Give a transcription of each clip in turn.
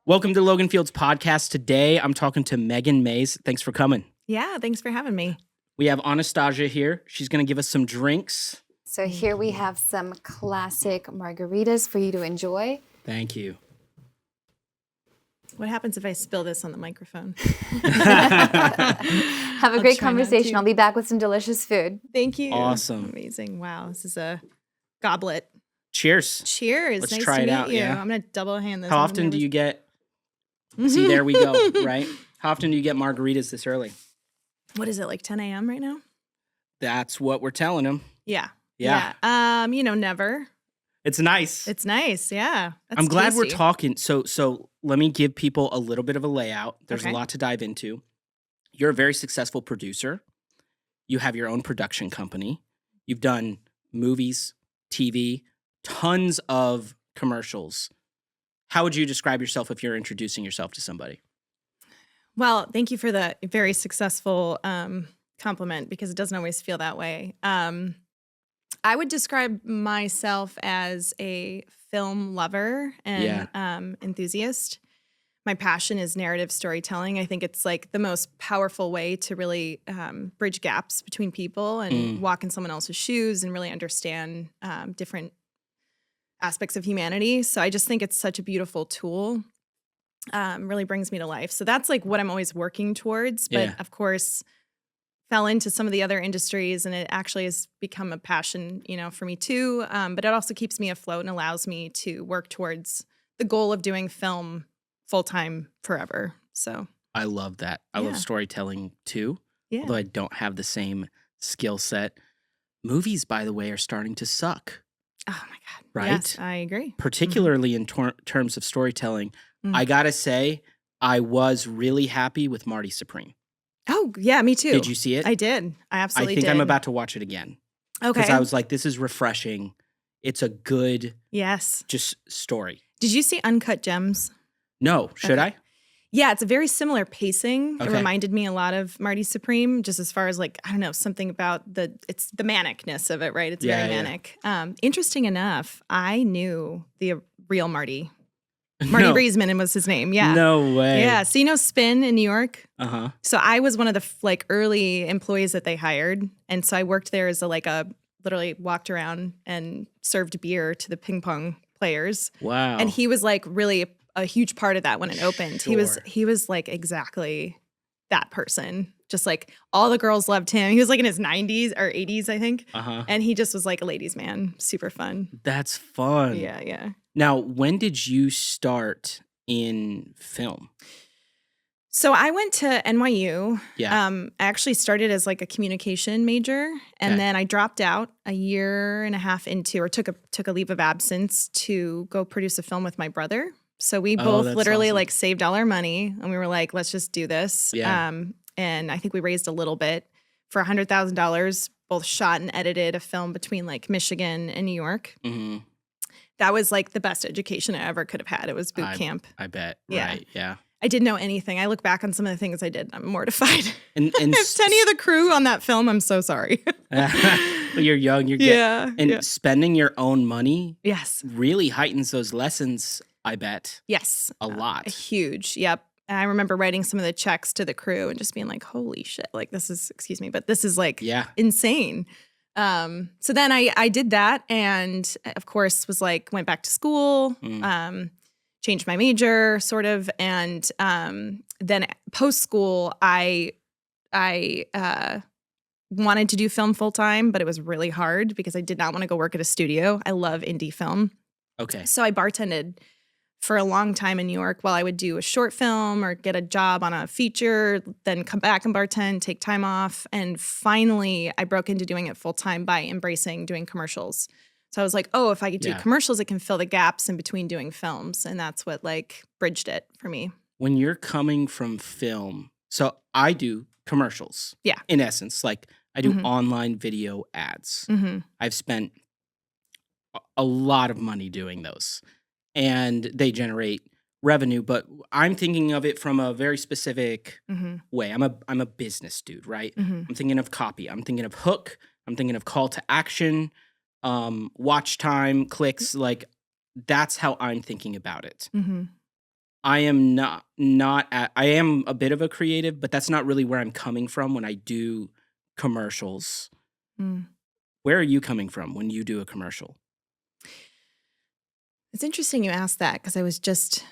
Welcome to Logan Fields Podcast. Today, I'm talking to Megan Mays. Thanks for coming. Yeah, thanks for having me. We have Anastasia here. She's going to give us some drinks. So here we have some classic margaritas for you to enjoy. Thank you. What happens if I spill this on the microphone? Have a great conversation. I'll be back with some delicious food. Thank you. Awesome. Amazing. Wow, this is a goblet. Cheers. Cheers. Let's nice try to it meet out, you. yeah. I'm going to double hand this. How often do you get... See, there we go, right? How often do you get margaritas this early? What is it, like 10 a.m. right now? That's what we're telling them. Yeah. Yeah. Never. It's nice. It's nice, yeah. That's I'm glad we're tasty. talking. So let me give people a little bit of a layout. There's a lot to dive into. You're a very successful producer. You have your own production company. You've done movies, TV, tons of commercials. How would you describe yourself if you're introducing yourself to somebody? Well, thank you for the very successful compliment, because it doesn't always feel that way. I would describe myself as a film lover and enthusiast. My passion is narrative storytelling. I think it's like the most powerful way to really bridge gaps between people and walk in someone else's shoes and really understand different aspects of humanity. So I just think it's such a beautiful tool. Really brings me to life. So that's like what I'm always working towards. But of course, fell into some of the other industries, and it actually has become a passion, for me too. But it also keeps me afloat and allows me to work towards the goal of doing film full-time forever. So I love that. I love storytelling too, although I don't have the same skill set. Movies, by the way, are starting to suck. Oh my God. Right? Yes, I agree. Particularly in terms of storytelling. I gotta say, I was really happy with Marty Supreme. Oh, yeah, me too. Did you see it? I did. I absolutely did. I think I'm about to watch it again. Okay. Because I was like, this is refreshing. It's a good just story. Did you see Uncut Gems? No. Should I? Yeah, it's a very similar pacing. Okay. It reminded me a lot of Marty Supreme, just as far as like, I don't know, something about it's the manicness of it, right? It's very manic. Interesting enough, I knew the real Marty. Marty Reisman was his name. Yeah. No way. Yeah. So Spin in New York? Uh-huh. So I was one of the early employees that they hired. And so I worked there as literally walked around and served beer to the ping pong players. Wow. And he was like really a huge part of that when it opened. Sure. He was like exactly that person. Just like all the girls loved him. He was like in his 90s or 80s, I think. Uh-huh. And he just was like a ladies' man. Super fun. That's fun. Yeah. Now, when did you start in film? So I went to NYU. Yeah. I actually started as like a communication major, and then I dropped out a year and a half into, or took a leave of absence to go produce a film with my brother. So we both literally awesome. like saved all our money, and we were like, let's just do this. Yeah. And I think we raised a little bit for $100,000. Both shot and edited a film between like Michigan and New York. Mm-hmm. That was like the best education I ever could have had. It was boot camp. I bet. Yeah. Right. Yeah. I didn't know anything. I look back on some of the things I did. I'm mortified. And if any of the crew on that film, I'm so sorry. Well, you're young. Spending your own money. Yes. Really heightens those lessons. I bet. Yes. A lot. Huge. Yep. And I remember writing some of the checks to the crew and just being like, holy shit. Like this is like insane. So then I did that, and of course was like, went back to school, changed my major sort of. And then post school, I wanted to do film full time, but it was really hard because I did not want to go work at a studio. I love indie film. Okay. So I bartended for a long time in New York while I would do a short film or get a job on a feature, then come back and bartend, take time off. And finally, I broke into doing it full time by embracing doing commercials. So I was like, oh, if I could do commercials, it can fill the gaps in between doing films. And that's what like bridged it for me. When you're coming from film, so I do commercials. Yeah. In essence, like I do online video ads. I've spent a lot of money doing those, and they generate revenue, but I'm thinking of it from a very specific way. I'm a business dude, right? I'm thinking of copy. I'm thinking of hook. I'm thinking of call to action, watch time, clicks. Like that's how I'm thinking about it. I am I am a bit of a creative, but that's not really where I'm coming from when I do commercials. Mm. Where are you coming from when you do a commercial? It's interesting you asked that because I was just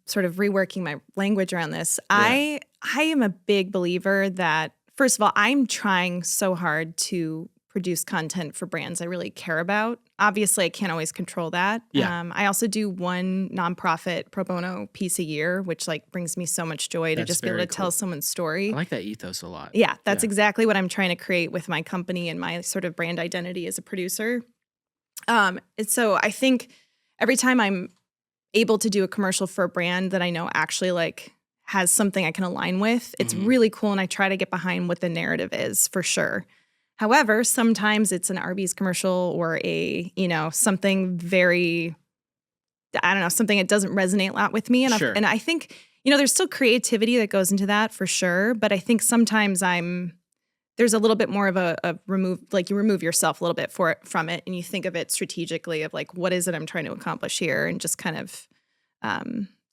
sort of reworking my language around this. Yeah. I am a big believer that, first of all, I'm trying so hard to produce content for brands I really care about. Obviously, I can't always control that. Yeah. I also do one nonprofit pro bono piece a year, which like brings me so much joy to That's just be able to very tell cool. someone's I story. like that ethos a lot. Yeah, that's Yeah. exactly what I'm trying to create with my company and my sort of brand identity as a producer. And so I think every time I'm able to do a commercial for a brand that I know actually like has something I can align with, it's Mhm. really cool. And I try to get behind what the narrative is for sure. However, sometimes it's an Arby's commercial or something very, I don't know, something that doesn't resonate a lot with me. Sure. And I think, there's still creativity that goes into that for sure. But I think sometimes there's a little bit more of a remove, like you remove yourself a little bit from it and you think of it strategically of like, what is it I'm trying to accomplish here? And just kind of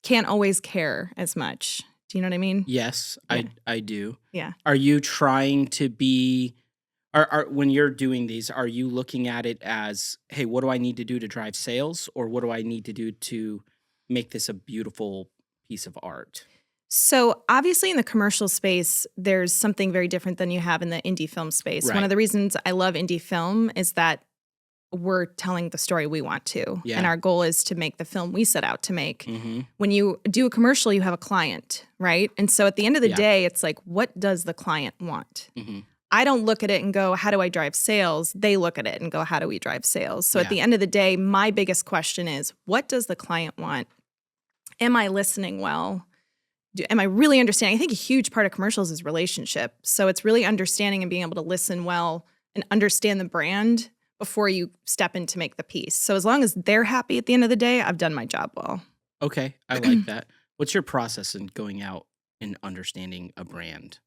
can't always care as much. Do you know what I mean? Yes, Yeah. I do. Yeah. Are you trying to be when you're doing these, are you looking at it as, hey, what do I need to do to drive sales, or what do I need to do to make this a beautiful piece of art? So obviously in the commercial space, there's something very different than you have in the indie film space. One Right. of the reasons I love indie film is that we're telling the story we want to. Yeah. And our goal is to make the film we set out to make. Mm-hmm. When you do a commercial, you have a client, right? And so at the end of the Yeah. day, it's like, what does the client want? Mm-hmm. I don't look at it and go, how do I drive sales? They look at it and go, how do we drive sales? So Yeah. at the end of the day, my biggest question is, what does the client want? Am I listening well? Am I really understanding? I think a huge part of commercials is relationship. So it's really understanding and being able to listen well and understand the brand before you step in to make the piece. So as long as they're happy at the end of the day, I've done my job well. Okay, I like that. What's your process in going out and understanding a brand?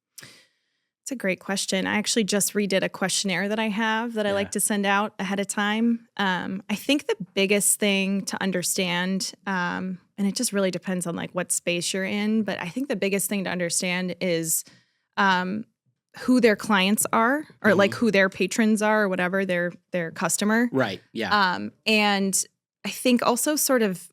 It's a great question. I actually just redid a questionnaire that I have that I Yeah. like to send out ahead of time. I think the biggest thing to understand, and it just really depends on like what space you're in, but I think the biggest thing to understand is who their clients are, or like who their patrons are, or whatever their customer. Right. Yeah. And I think also sort of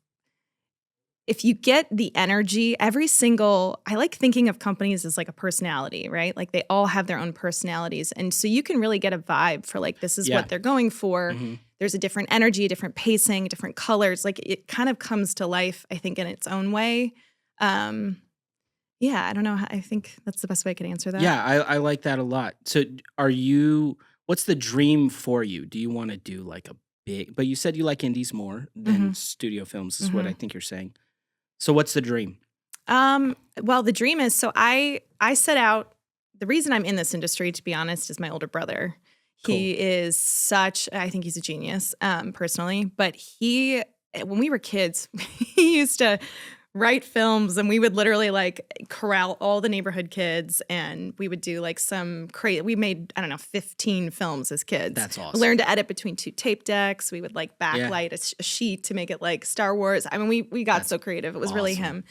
if you get the energy, I like thinking of companies as like a personality, right? Like they all have their own personalities. And so you can really get a vibe for like, this is Yeah. what they're going for. Mm-hmm. There's a different energy, a different pacing, different colors. Like it kind of comes to life, I think, in its own way. Yeah, I don't know. I think that's the best way I could answer that. Yeah, I like that a lot. So what's the dream for you? Do you want to do like a big, but you said you like indies more than studio films is what I think you're saying. So what's the dream? Well, the dream is, so I set out, the reason I'm in this industry, to be honest, is my older brother. He is I think he's a genius, personally, but when we were kids, he used to write films and we would literally like corral all the neighborhood kids and we would do like we made, I don't know, 15 films as kids. That's awesome. We learned to edit between two tape decks. We would like backlight a sheet to make it like Star Wars. I mean, we got so creative. It was really him.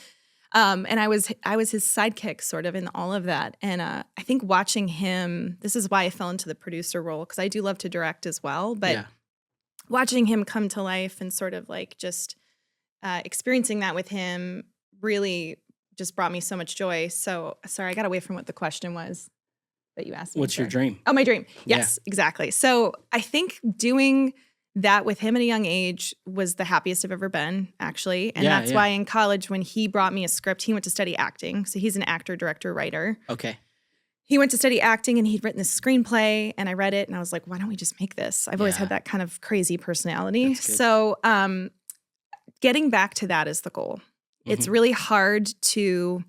And I was his sidekick sort of in all of that. And I think watching him, this is why I fell into the producer role, because I do love to direct as well. But watching him come to life and sort of like just experiencing that with him really just brought me so much joy. So, sorry, I got away from what the question was that you asked me. What's your dream? Oh, my dream. Yes, exactly. So I think doing that with him at a young age was the happiest I've ever been, actually. And that's why in college, when he brought me a script, he went to study acting. So he's an actor, director, writer. Okay. He went to study acting and he'd written this screenplay and I read it and I was like, why don't we just make this? I've always had that kind of crazy personality. So getting back to that is the goal. It's really hard to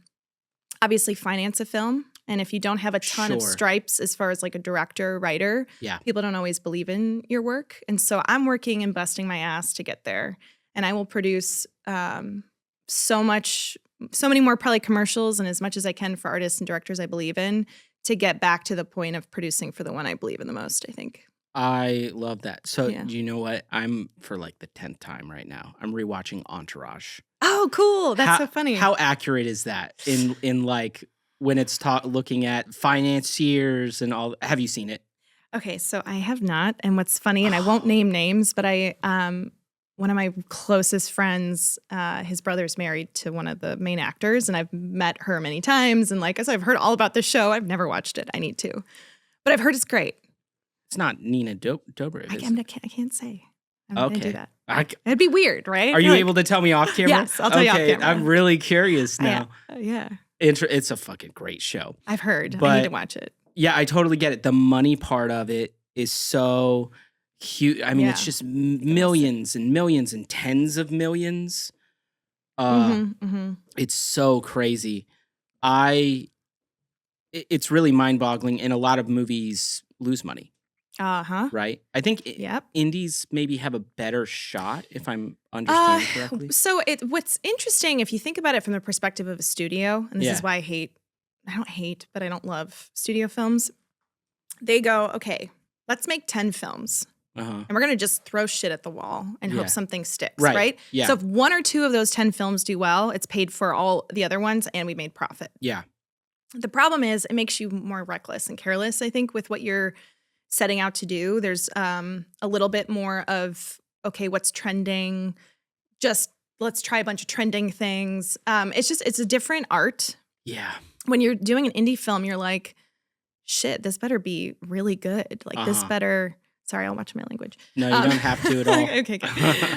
obviously finance a film. And if you don't have a ton of stripes as far as like a director, writer, people don't always believe in your work. And so I'm working and busting my ass to get there. And I will produce so many more probably commercials and as much as I can for artists and directors I believe in to get back to the point of producing for the one I believe in the most, I think. I love that. So you know what? I'm for like the 10th time right now. I'm rewatching Entourage. Oh, cool. That's so funny. How accurate is that in like when it's looking at financiers and all? Have you seen it? Okay, so I have not. And what's funny, and I won't name names, but one of my closest friends, his brother's married to one of the main actors, and I've met her many times. And like I said, I've heard all about the show. I've never watched it. I need to. But I've heard it's great. It's not Nina Dobrev, is it? I can't say. I'm not going to do that. It'd be weird, right? Are you able to tell me off camera? Yes, I'll tell you off camera. I'm really curious now. Yeah. It's a fucking great show. I've heard. But I need to watch it. Yeah, I totally get it. The money part of it is so huge. I mean, it's just millions and millions and tens of millions. It's so crazy. It's really mind-boggling, and a lot of movies lose money. Right? I think indies maybe have a better shot, if I'm understanding correctly. So what's interesting, if you think about it from the perspective of a studio, and this is why I don't love studio films. They go, okay, let's make 10 films. And we're going to just throw shit at the wall and hope something sticks, right? Yeah. So if one or two of those 10 films do well, it's paid for all the other ones and we made profit. Yeah. The problem is it makes you more reckless and careless, I think, with what you're setting out to do. There's a little bit more of, okay, what's trending? Just let's try a bunch of trending things. It's a different art. Yeah. When you're doing an indie film, you're like, shit, this better be really good. Like this better. Sorry, I'll watch my language. No, you don't have to at all. Okay, good.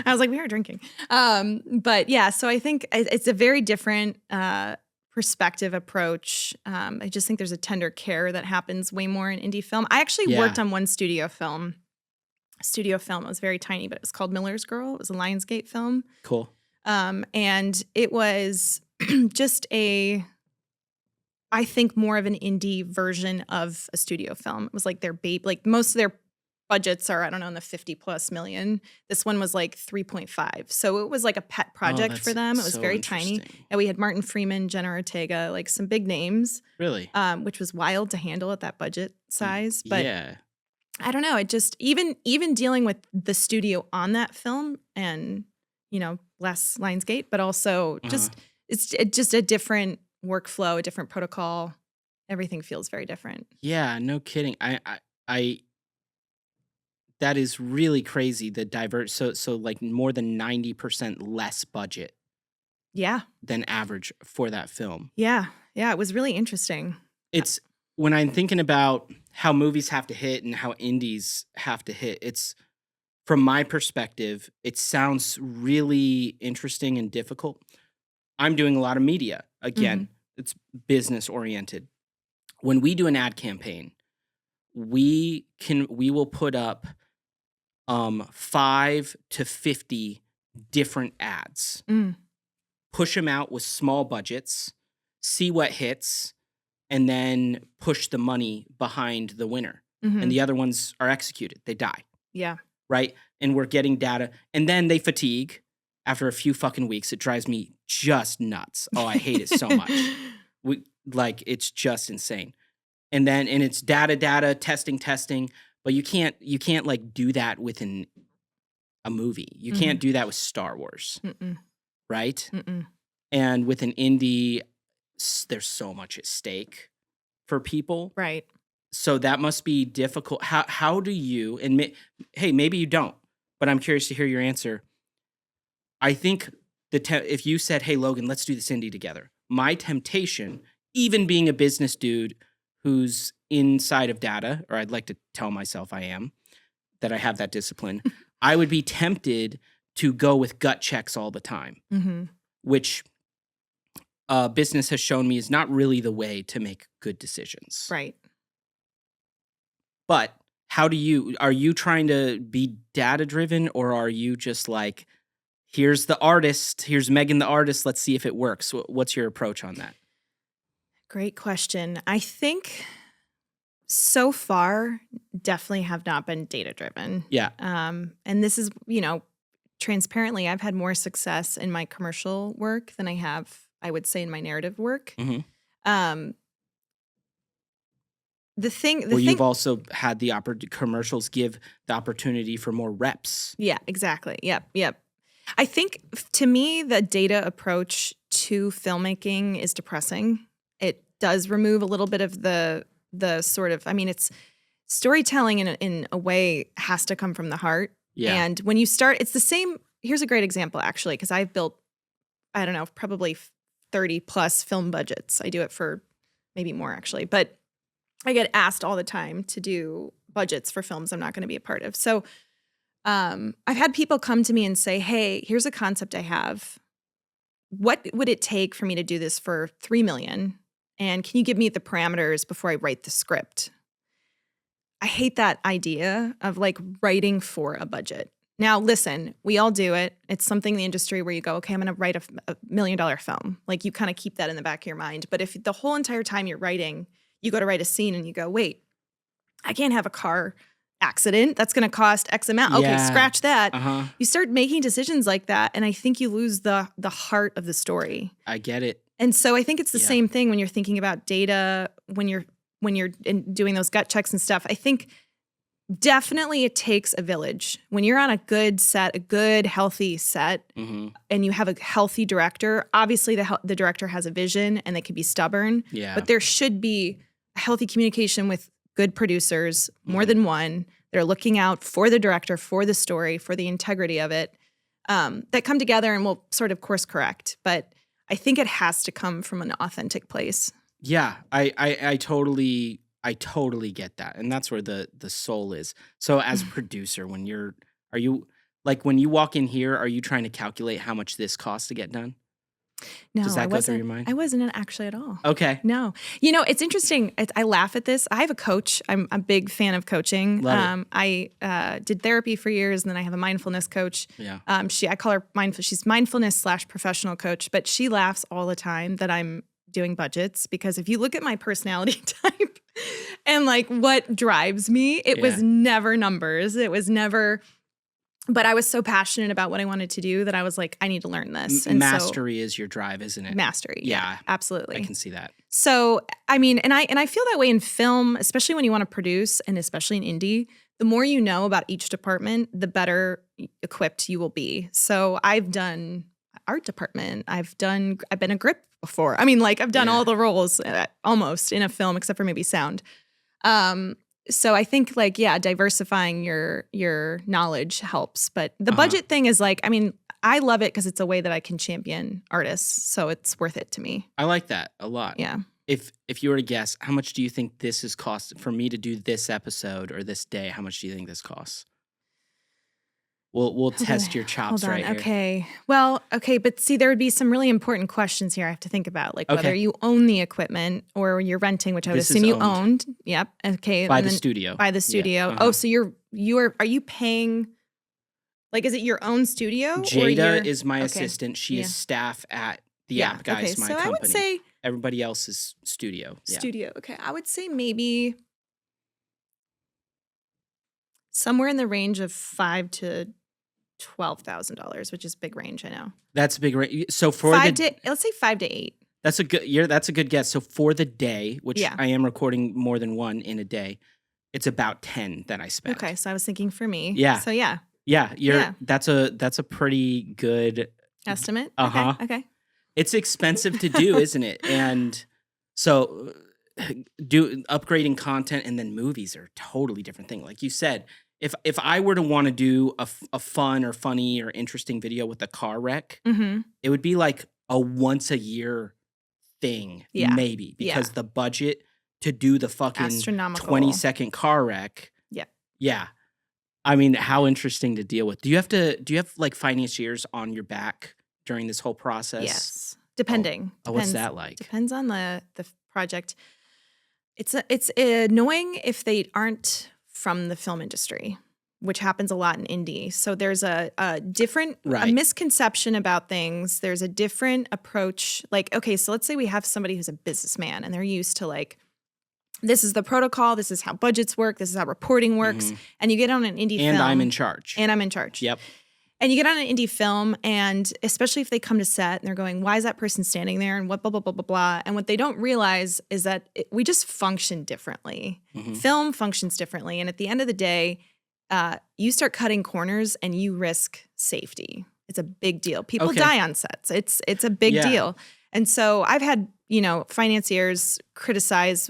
I was like, we are drinking. But yeah, so I think it's a very different perspective approach. I just think there's a tender care that happens way more in indie film. I actually worked on one studio film. It was very tiny, but it was called Miller's Girl. It was a Lionsgate film. Cool. And it was just I think more of an indie version of a studio film. It was like their like most of their budgets are, I don't know, in the 50 plus million. This one was like 3.5. So it was like a pet project for them. It was very tiny. And we had Martin Freeman, Jenna Ortega, like some big names. Really? Which was wild to handle at that budget size. But yeah. I don't know. It just, even dealing with the studio on that film and, less Lionsgate, but also just, it's just a different workflow, a different protocol. Everything feels very different. Yeah, no kidding. I that is really crazy. The so like more than 90% less budget. Yeah. Than average for that film. Yeah. Yeah, it was really interesting. It's when I'm thinking about how movies have to hit and how indies have to hit, it's from my perspective, it sounds really interesting and difficult. I'm doing a lot of media. Again, it's business oriented. When we do an ad campaign, we will put up 5 to 50 different ads. Push them out with small budgets, see what hits, and then push the money behind the winner. And the other ones are executed. They die. Yeah. Right? And we're getting data. And then they fatigue after a few fucking weeks. It drives me just nuts. Oh, I hate it so much. It's just insane. And it's data, testing. But you can't like do that within a movie. You can't do that with Star Wars. Right? And with an indie, there's so much at stake for people. Right. So that must be difficult. How do you, and hey, maybe you don't, but I'm curious to hear your answer. I think if you said, hey, Logan, let's do this indie together. My temptation, even being a business dude who's inside of data, or I'd like to tell myself I am, that I have that discipline, I would be tempted to go with gut checks all the time, which business has shown me is not really the way to make good decisions. Right. But are you trying to be data driven, or are you just like, here's the artist, here's Megan the artist, let's see if it works? What's your approach on that? Great question. I think so far definitely have not been data driven. Yeah. And this is, transparently, I've had more success in my commercial work than I have, I would say, in my narrative work. You've also had the commercials give the opportunity for more reps. Yeah, exactly. Yep. I think to me, the data approach to filmmaking is depressing. It does remove a little bit of the sort of, I mean, it's storytelling in a way has to come from the heart. Yeah. And when you start, it's the same. Here's a great example, actually, because I've built, I don't know, probably 30 plus film budgets. I do it for maybe more, actually. But I get asked all the time to do budgets for films I'm not going to be a part of. So I've had people come to me and say, hey, here's a concept I have. What would it take for me to do this for $3 million? And can you give me the parameters before I write the script? I hate that idea of like writing for a budget. Now, listen, we all do it. It's something in the industry where you go, okay, I'm going to write a $1 million film. Like you kind of keep that in the back of your mind. But if the whole entire time you're writing, you go to write a scene and you go, wait, I can't have a car accident. That's going to cost X amount. Okay, Yeah. scratch that. Uh-huh. You start making decisions like that. And I think you lose the heart of the story. I get it. And so I think it's the Yeah. same thing when you're thinking about data, when you're doing those gut checks and stuff. I think definitely it takes a village. When you're on a good set, a good, healthy set, Mm-hmm. and you have a healthy director, obviously the director has a vision and they can be stubborn, Yeah. but there should be a healthy communication with good producers, more Mhm. than one. They're looking out for the director, for the story, for the integrity of it, that come together and will sort of course correct. But I think it has to come from an authentic place. Yeah, I totally get that. And that's where the soul is. So as a producer, when when you walk in here, are you trying to calculate how much this costs to get done? No, Does that I go through wasn't. your mind? I wasn't actually at all. Okay. No. You know, it's interesting. I laugh at this. I have a coach. I'm a big fan of coaching. Love it. I did therapy for years, and then I have a mindfulness coach. Yeah. I call her mindful. She's mindfulness / professional coach, but she laughs all the time that I'm doing budgets, because if you look at my personality type and like what drives me, it was Yeah. never numbers. It was never. But I was so passionate about what I wanted to do that I was like, I need to learn this. And Mastery is your drive, isn't it? mastery. Yeah. Absolutely. I can see that. So, I mean, and I feel that way in film, especially when you want to produce, and especially in indie. The more you know about each department, the better equipped you will be. So I've done art department. I've been a grip before. I mean, like I've done Yeah. all the roles almost in a film, except for maybe sound. So I think like, yeah, diversifying your knowledge helps. But the budget thing is like, I mean, I love it because it's a way that I can champion artists. So it's worth it to me. I like that a lot. Yeah. If you were to guess, how much do you think this is cost for me to do this episode or this day? How much do you think this costs? We'll test your chops Hold on. right here. Okay. Well, okay, but see, there would be some really important questions here I have to think about, like whether Okay. you own the equipment or you're renting, which I would This is assume you owned. owned. Yep. Okay. By and the then studio. By the Yeah. studio. Uh-huh. Oh, so are you paying? Like, is it your own studio? or Jada you're- is my okay. assistant. She Yeah. is staff at the Yeah. App Guys, Okay. my So company. I would say Everybody else is studio. Yeah. studio. Okay. I would say maybe somewhere in the range of $5,000 to $12,000, which is big range. I know. That's a big range. So for Let's say 5 to 8. that's a good guess. So for the day, which Yeah. I am recording more than one in a day, it's about 10 that I spent. Okay. So I was thinking for me. Yeah. So yeah. Yeah, Yeah. that's a pretty good Estimate? Uh-huh. Okay. It's expensive to do, isn't it? And so upgrading content and then movies are a totally different thing. Like you said, if I were to want to do a fun or funny or interesting video with a car wreck, Mm-hmm. it would be like a once a year thing, Yeah. maybe, Yeah. because the budget to do the fucking Astronomical. 20-second car wreck. Yeah. Yeah. I mean, how interesting to deal with. Do you have like financiers on your back during this whole process? Yes. Depending. Oh, what's Depends. that like? Depends on the project. It's annoying if they aren't from the film industry, which happens a lot in indie. So there's a different a Right. misconception about things. There's a different approach. Like, okay, so let's say we have somebody who's a businessman and they're used to like, this is the protocol, this is how budgets work, this is how reporting works. Mhm. And you get on an indie film. And I'm in charge. And I'm in charge. Yep. And you get on an indie film, and especially if they come to set and they're going, why is that person standing there? And what, blah, blah, blah, blah, blah. And what they don't realize is that we just function differently. Mhm. Film functions differently. And at the end of the day, you start cutting corners and you risk safety. It's a big deal. People Okay. die on sets. It's a big Yeah. deal. And so I've had, financiers criticize,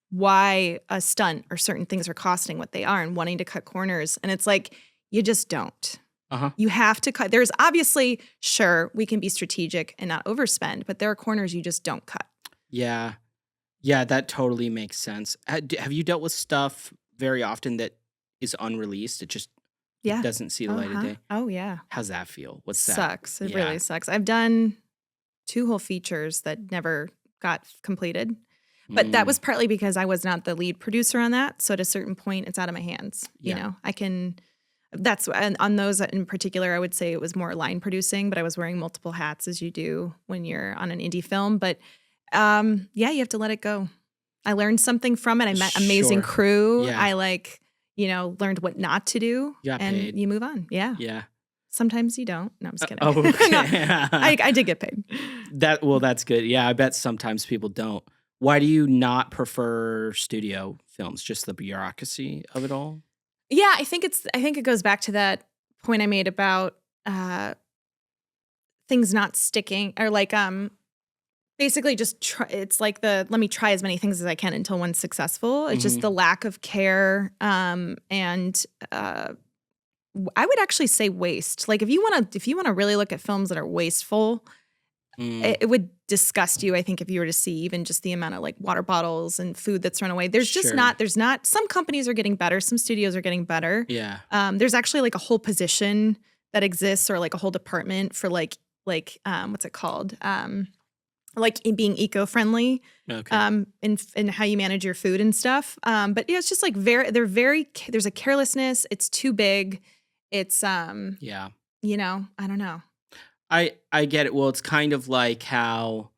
why a stunt or certain things are costing what they are and wanting to cut corners. And it's like, you just don't. Uh-huh. You have to cut. There's obviously, sure, we can be strategic and not overspend, but there are corners you just don't cut. Yeah. Yeah, that totally makes sense. Have you dealt with stuff very often that is unreleased? It just Yeah. doesn't see the light of day. Oh, yeah. How's that feel? What's that? Sucks. It Yeah. really sucks. I've done 2 whole features that never got completed. But that was partly because I was not the lead producer on that. So at a certain point, it's out of my hands. Yeah. And on those in particular, I would say it was more line producing, but I was wearing multiple hats as you do when you're on an indie film. But you have to let it go. I learned something from it. I met amazing Sure. crew. Yeah. I learned what not to do. You got and paid. you move on. Yeah. Yeah. Sometimes you don't. No, I'm just kidding. Okay. No, I did get paid. That's good. Yeah, I bet sometimes people don't. Why do you not prefer studio films? Just the bureaucracy of it all? Yeah, I think it goes back to that point I made about things not sticking, or basically just try, it's like let me try as many things as I can until one's successful. It's just the lack of care and I would actually say waste. Like if you want to really look at films that are wasteful, it would disgust you, I think, if you were to see even just the amount of like water bottles and food that's thrown away. There's Sure. some companies are getting better. Some studios are getting better. Yeah. There's actually like a whole position that exists, or like a whole department for like what's it called? Like in being eco-friendly, Okay. in how you manage your food and stuff. But yeah, it's just like there's a carelessness. It's too big. It's Yeah. I don't know. I get it. Well, it's kind of like how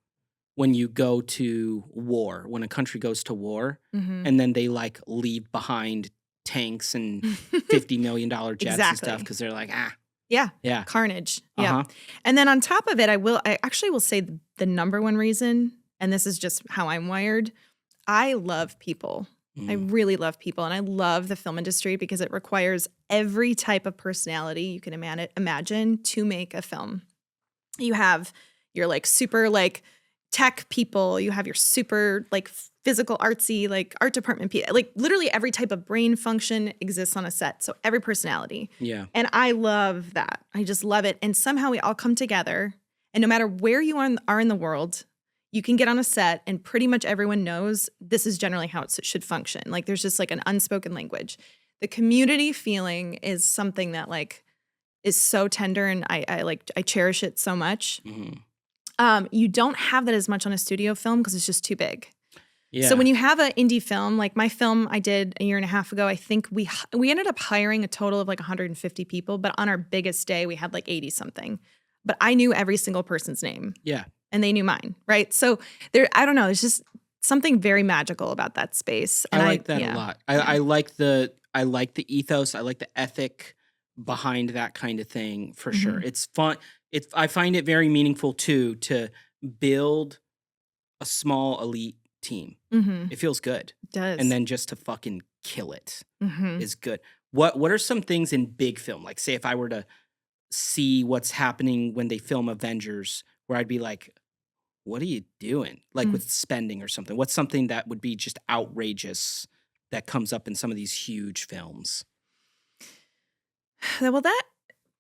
when you go to war, when a country goes to war, and then they like leave behind tanks and $50 million jets and Exactly. stuff because they're like, Yeah. Carnage. Yeah. Uh-huh. And then on top of it, I actually will say the number one reason, and this is just how I'm wired, I love people. I really love people, and I love the film industry because it requires every type of personality you can imagine to make a film. You have your like super like tech people, you have your super like physical artsy like art department people, like literally every type of brain function exists on a set. So every personality. Yeah. And I love that. I just love it. And somehow we all come together, and no matter where you are in the world, you can get on a set and pretty much everyone knows this is generally how it should function. Like there's just like an unspoken language. The community feeling is something that like is so tender, and I cherish it so much. You don't have that as much on a studio film because it's just too big. Yeah. So when you have an indie film, like my film I did a year and a half ago, I think we ended up hiring a total of like 150 people, but on our biggest day we had like 80 something. But I knew every single person's name. Yeah. And they knew mine, right? So I don't know, there's just something very magical about that space. And I like that a lot. I like the ethos. I like the ethic behind that kind of thing for sure. It's fun. I find it very meaningful too to build a small elite team. It feels good. It does. And then just to fucking kill it Mhm. is good. What are some things in big film? Like say if I were to see what's happening when they film Avengers, where I'd be like, what are you doing? Like with spending or something. What's something that would be just outrageous that comes up in some of these huge films? Well,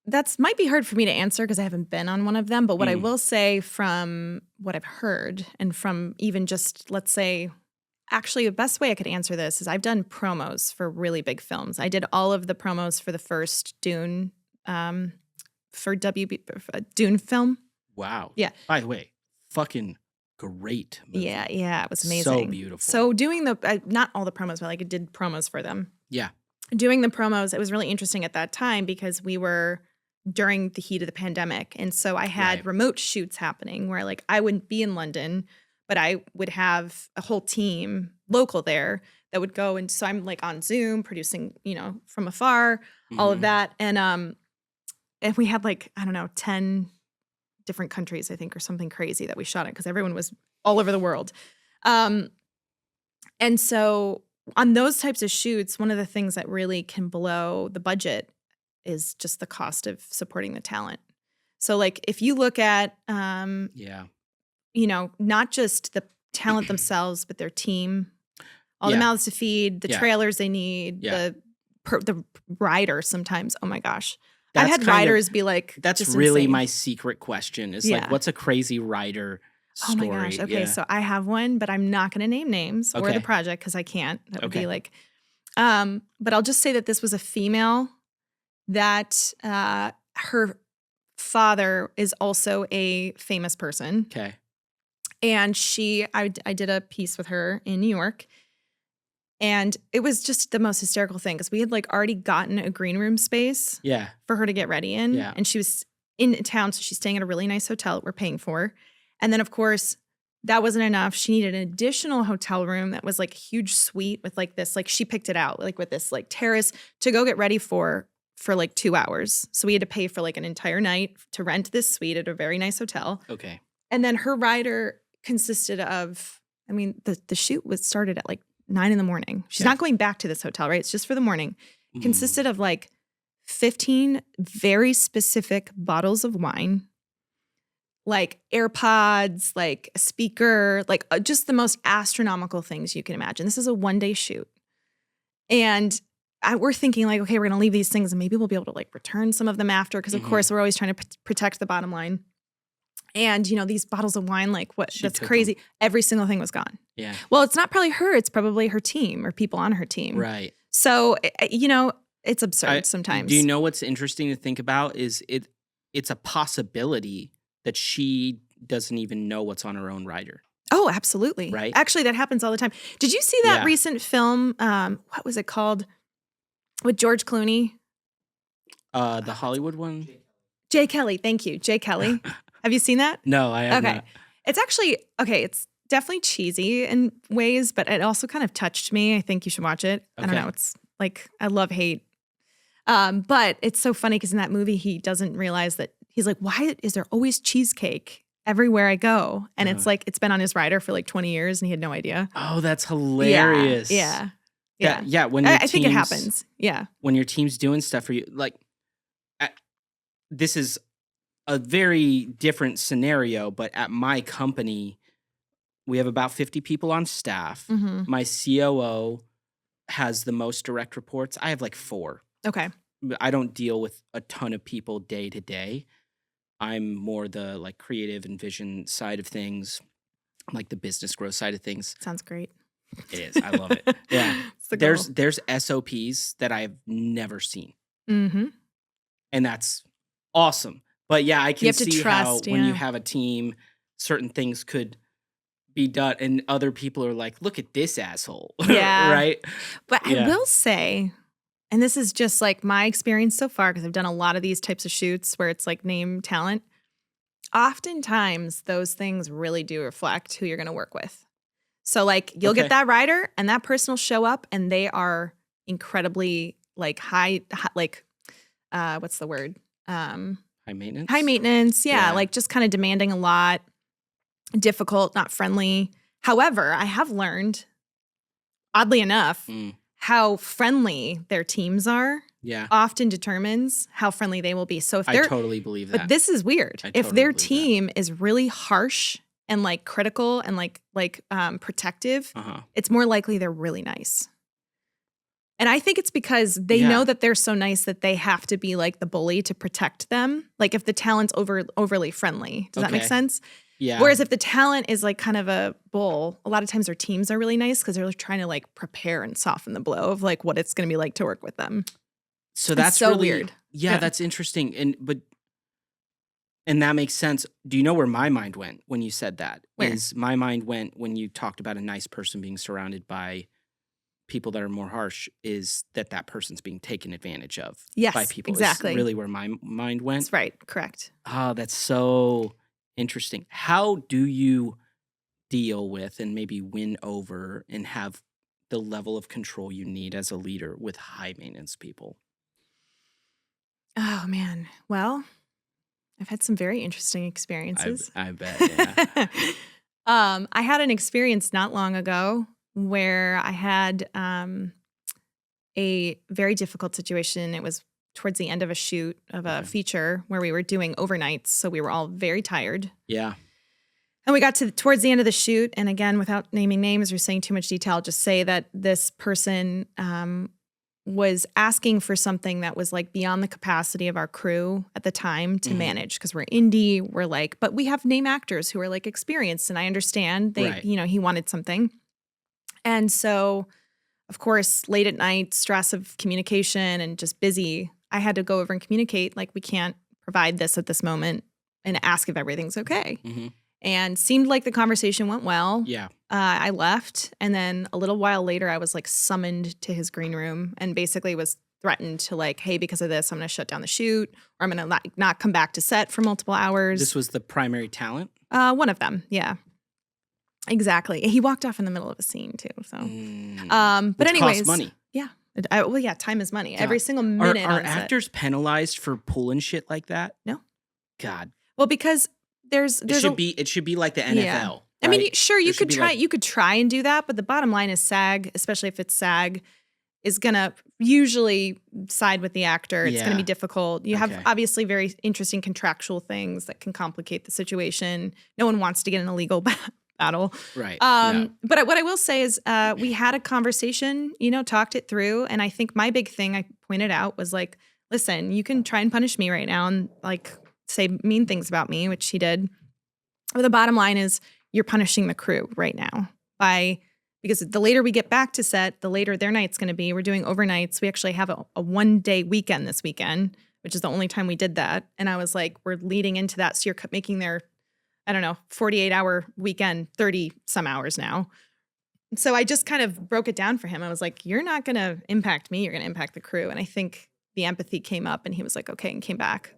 that's might be hard for me to answer because I haven't been on one of them. But what I will say from what I've heard, and from even just, let's say, actually the best way I could answer this is I've done promos for really big films. I did all of the promos for the first Dune, Dune film. Wow. Yeah. By the way, fucking great movie. Yeah, it was amazing. So beautiful. So doing not all the promos, but like I did promos for them. Yeah. Doing the promos, it was really interesting at that time because we were during the heat of the pandemic. And so I had remote shoots happening where like I wouldn't be in London, but I would have a whole team local there that would go. And so I'm like on Zoom producing, from afar, all of that. And we had like, I don't know, 10 different countries, I think, or something crazy that we shot in because everyone was all over the world. And so on those types of shoots, one of the things that really can blow the budget is just the cost of supporting the talent. So like if you look at, not just the talent themselves, but their team, all the mouths to feed, the trailers they need, the writer sometimes. Oh my gosh. I've had writers be like, that's really insane. My secret question is like, what's a crazy writer story? Oh my gosh. Okay. So I have one, but I'm not going to name names or the project because I can't. That would be like, but I'll just say that this was a female that her father is also a famous person. Okay. And I did a piece with her in New York. And it was just the most hysterical thing because we had like already gotten a green room space for her to get ready in. Yeah. And she was in town, so she's staying at a really nice hotel that we're paying for. And then, of course, that wasn't enough. She needed an additional hotel room that was like a huge suite with like this, like she picked it out, like with this like terrace to go get ready for like 2 hours. So we had to pay for like an entire night to rent this suite at a very nice hotel. Okay. And then her rider consisted of, I mean, the shoot was started at like 9 a.m. She's not going back to this hotel, right? It's just for the morning. Consisted of like 15 very specific bottles of wine, like AirPods, like a speaker, like just the most astronomical things you can imagine. This is a 1-day shoot. And we're thinking like, okay, we're going to leave these things and maybe we'll be able to like return some of them after. Because of course we're always trying to protect the bottom line. And, these bottles of wine, like that's crazy. Them. Every single thing was gone. Yeah. Well, it's not probably her. It's probably her team or people on her team. Right. So, it's absurd sometimes. Do you know what's interesting to think about is it's a possibility that she doesn't even know what's on her own rider. Oh, absolutely. Right. Actually, that happens all the time. Did you see that recent film? What was it called? With George Clooney? The Hollywood one? Jay Kelly. Thank you. Jay Kelly. Have you seen that? No, I have not. It's actually, it's definitely cheesy in ways, but it also kind of touched me. I think you should watch it. I don't know. It's like, I love hate. But it's so funny because in that movie, he doesn't realize that he's like, why is there always cheesecake everywhere I go? And it's like, it's been on his rider for like 20 years and he had no idea. Oh, that's hilarious. Yeah. When I think it happens. Yeah. When your team's doing stuff for you, like, this is a very different scenario, but at my company, we have about 50 people on staff. My COO has the most direct reports. I have like 4. Okay. I don't deal with a ton of people day to day. I'm more the like creative and vision side of things, like the business growth side of things. Sounds great. It is. I love it. Yeah. There's SOPs that I've never seen. And that's awesome. But yeah, I can see how when you have a team, certain things could be done and other people are like, look at this asshole. Yeah. Right? But I will say, and this is just like my experience so far, because I've done a lot of these types of shoots where it's like name talent. Oftentimes, those things really do reflect who you're going to work with. So like you'll get that writer and that person will show up and they are incredibly like high like, what's the word? High maintenance? High maintenance, yeah. Like just kind of demanding a lot, difficult, not friendly. However, I have learned, oddly enough, how friendly their teams are often determines how friendly they will be. So if they're, I totally believe that. But this is weird. If their team is really harsh and like critical and like protective, it's more likely they're really nice. And I think it's because they know that they're so nice that they have to be like the bully to protect them. Like if the talent's overly friendly. Does that make sense? Yeah. Whereas if the talent is like kind of a bull, a lot of times their teams are really nice because they're like trying to like prepare and soften the blow of like what it's going to be like to work with them. So that's so really weird. Yeah, that's interesting. And that makes sense. Do you know where my mind went when you said that? Where? My mind went when you talked about a nice person being surrounded by people that are more harsh, is that person's being taken advantage of by people. Exactly. Is really where my mind went. That's right. Correct. Oh, that's so interesting. How do you deal with and maybe win over and have the level of control you need as a leader with high maintenance people? Oh, man. Well, I've had some very interesting experiences. I bet, yeah. I had an experience not long ago where I had a very difficult situation. It was towards the end of a shoot of a feature where we were doing overnights. So we were all very tired. Yeah. And we got towards the end of the shoot. And again, without naming names or saying too much detail, I'll just say that this person was asking for something that was like beyond the capacity of our crew at the time to manage, because we're indie. We're like, but we have name actors who are like experienced. And I understand he wanted something. And so, of course, late at night, stress of communication and just busy, I had to go over and communicate, like, we can't provide this at this moment, and ask if everything's okay. Mm-hmm. And seemed like the conversation went well. Yeah. I left. And then a little while later, I was like summoned to his green room and basically was threatened to like, hey, because of this, I'm going to shut down the shoot, or I'm going to not come back to set for multiple hours. This was the primary talent? One of them. Yeah. Exactly. He walked off in the middle of a scene too. So, but which anyways, costs money. Yeah. Time is money. God. Every single minute. Are actors penalized for pulling shit like that? No. God. Well, because it should be like the NFL. Yeah. Right? I mean, sure, you could try and do that, but the bottom line is SAG, especially if it's SAG, is gonna usually side with the actor. It's gonna be difficult. You have obviously very interesting contractual things that can complicate the situation. No one wants to get in a legal battle. Right. But what I will say is we had a conversation, talked it through. And I think my big thing I pointed out was like, listen, you can try and punish me right now and like say mean things about me, which he did. But the bottom line is you're punishing the crew right now because the later we get back to set, the later their night's going to be. We're doing overnights. We actually have a 1-day weekend this weekend, which is the only time we did that. And I was like, we're leading into that. So you're making their, 48-hour weekend, 30 some hours now. So I just kind of broke it down for him. I was like, you're not going to impact me. You're going to impact the crew. And I think the empathy came up and he was like, okay, and came back.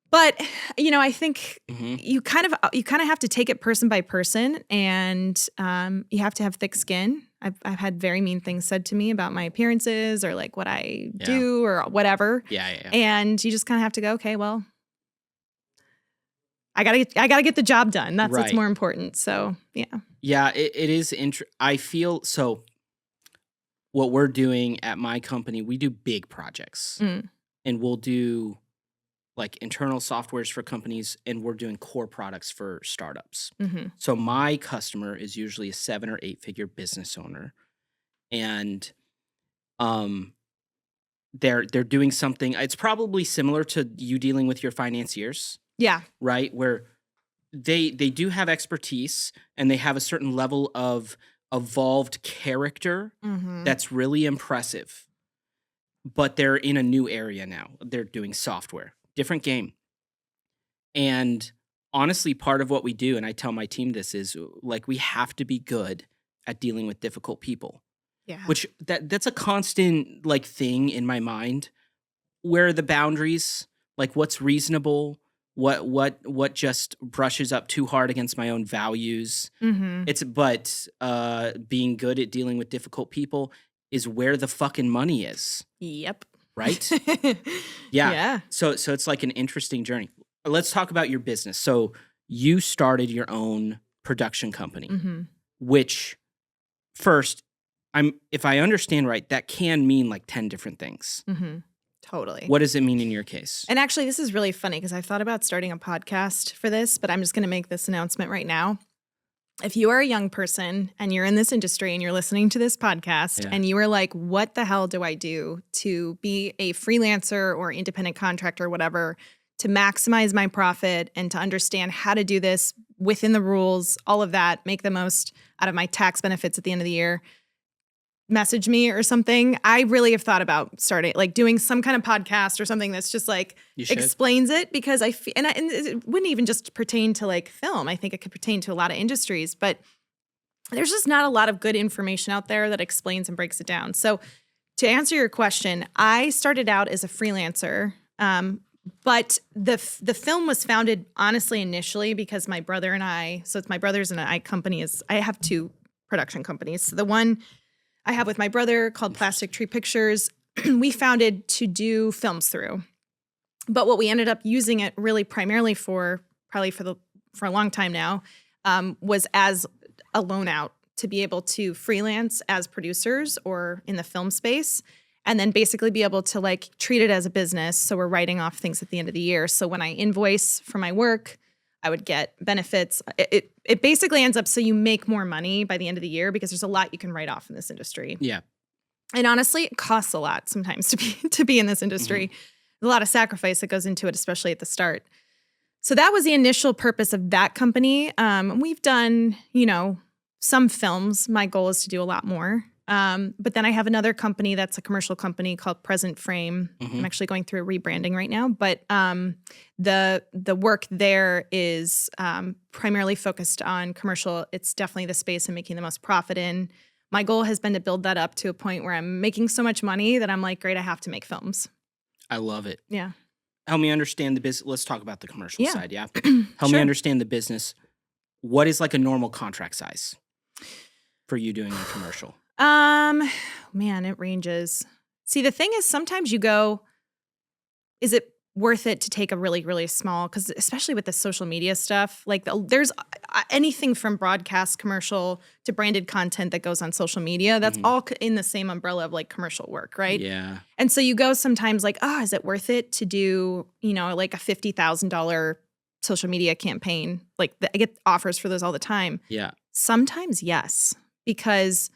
But, I think you kind of have to take it person by person, and you have to have thick skin. I've had very mean things said to me about my appearances or like what I do or whatever. Yeah. And you just kind of have to go, okay, well, I gotta get the job done. That's what's more important. So, yeah. Yeah, it is. I feel so. What we're doing at my company, we do big projects, and we'll do like internal softwares for companies, and we're doing core products for startups. Mm-hmm. So my customer is usually a 7 or 8 figure business owner, and they're doing something. It's probably similar to you dealing with your financiers. Yeah. Right? Where they do have expertise and they have a certain level of evolved character that's really impressive. But they're in a new area now. They're doing software. Different game. And honestly, part of what we do, and I tell my team this, is like we have to be good at dealing with difficult people. Yeah. Which that's a constant like thing in my mind. Where are the boundaries? Like what's reasonable? What just brushes up too hard against my own values? But being good at dealing with difficult people is where the fucking money is. Yep. Right? Yeah. So it's like an interesting journey. Let's talk about your business. So you started your own production company, which first, if I understand right, that can mean like 10 different things. Totally. What does it mean in your case? And actually, this is really funny because I've thought about starting a podcast for this, but I'm just going to make this announcement right now. If you are a young person and you're in this industry and you're listening to this podcast and you are like, what the hell do I do to be a freelancer or independent contractor or whatever, to maximize my profit and to understand how to do this within the rules, all of that, make the most out of my tax benefits at the end of the year, message me or something. I really have thought about starting, like doing some kind of podcast or something that's just like explains it, because and it wouldn't even just pertain to like film. I think it could pertain to a lot of industries, but there's just not a lot of good information out there that explains and breaks it down. So to answer your question, I started out as a freelancer, but the film was founded honestly initially because my brother and I, so it's my brother's and I company I have 2 production companies. So the one I have with my brother called Plastic Tree Pictures, we founded to do films through. But what we ended up using it really primarily for a long time now was as a loan out to be able to freelance as producers or in the film space. and then basically be able to like treat it as a business. So we're writing off things at the end of the year. So when I invoice for my work, I would get benefits. It basically ends up so you make more money by the end of the year because there's a lot you can write off in this industry. Yeah. And honestly, it costs a lot sometimes to be in this industry. A lot of sacrifice that goes into it, especially at the start. So that was the initial purpose of that company. We've done, some films. My goal is to do a lot more. But then I have another company that's a commercial company called Present Frame. I'm actually going through a rebranding right now. But the work there is primarily focused on commercial. It's definitely the space I'm making the most profit in. My goal has been to build that up to a point where I'm making so much money that I'm like, great, I have to make films. I love it. Yeah. Help me understand the business. Let's talk about the commercial side. Yeah. Help Sure. me understand the business. What is like a normal contract size for you doing a commercial? Man, it ranges. See, the thing is sometimes you go, is it worth it to take a really, really small, because especially with the social media stuff, like there's anything from broadcast commercial to branded content that goes on social media. That's all in the same umbrella of like commercial work, right? Yeah. And so you go sometimes like, is it worth it to do, like a $50,000 social media campaign? Like I get offers for those all the time. Yeah. Sometimes yes, because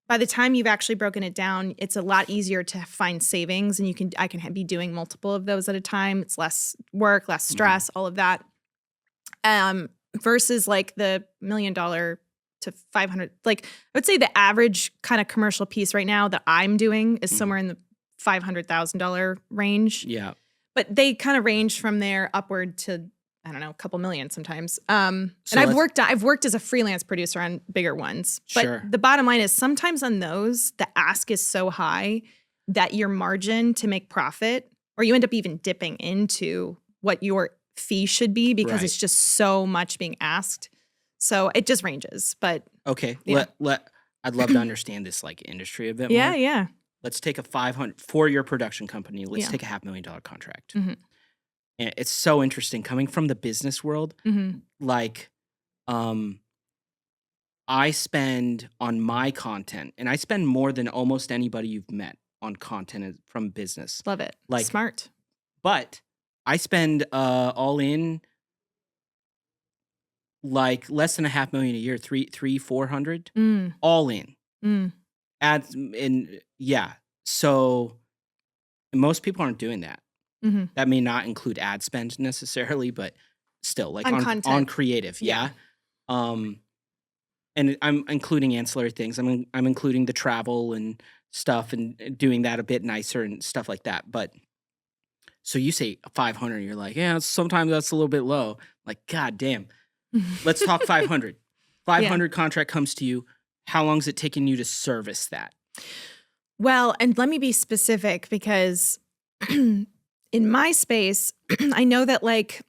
by the time you've actually broken it down, it's a lot easier to find savings, and I can be doing multiple of those at a time. It's less work, less stress, all of that. Versus like the $1 million to 500. Like I would say the average kind of commercial piece right now that I'm doing is somewhere in the $500,000 range. Yeah. But they kind of range from there upward to, I don't know, a couple million sometimes. And So I've worked as a freelance producer on bigger ones. But Sure. the bottom line is sometimes on those, the ask is so high that your margin to make profit, or you end up even dipping into what your fee should be because Right. it's just so much being asked. So it just ranges. But Okay. Yeah. I'd love to understand this like industry a bit yeah, more. yeah. Let's take a 500 for your production company. Let's Yeah. take a $500,000 contract. Mhm. And it's so interesting coming from the business world. Mm-hmm. Like, I spend on my content, and I spend more than almost anybody you've met on content from business. Love it. Like- Smart. But I spend all in like less than $500,000 a year, 400 Mm, all in mm. ads. And yeah, so most people aren't doing that. Mm-hmm. That may not include ad spend necessarily, but still, like On on content. creative, Yeah. And I'm including ancillary things. I'm including the travel and stuff, and doing that a bit nicer and stuff like that. But so you say 500, you're like, yeah, sometimes that's a little bit low. Like, God damn. Let's talk 500. 500 contract comes to you. How long is it taking you to service that? Well, and let me be specific because in my space, I know that like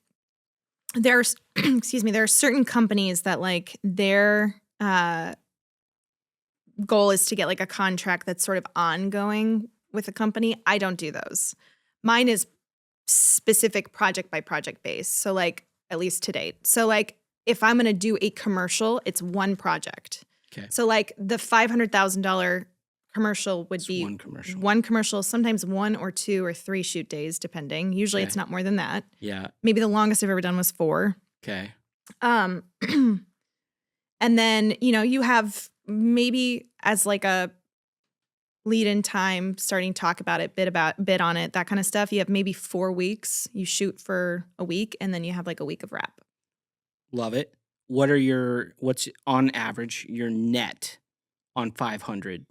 there's, there are certain companies that like their goal is to get like a contract that's sort of ongoing with a company. I don't do those. Mine is specific project by project base. So like at least to date. So like if I'm going to do a commercial, it's one project. Okay. So like the $500,000 commercial would It's be one commercial. sometimes 1 or 2 or 3 shoot days, depending. Usually Okay. it's not more than that. Yeah. Maybe the longest I've ever done was 4. Okay. And then, you have maybe as like a lead in time, starting to talk about it, bit on it, that kind of stuff. You have maybe 4 weeks. You shoot for a week, and then you have like a week of wrap. Love it. What's on average your net on 500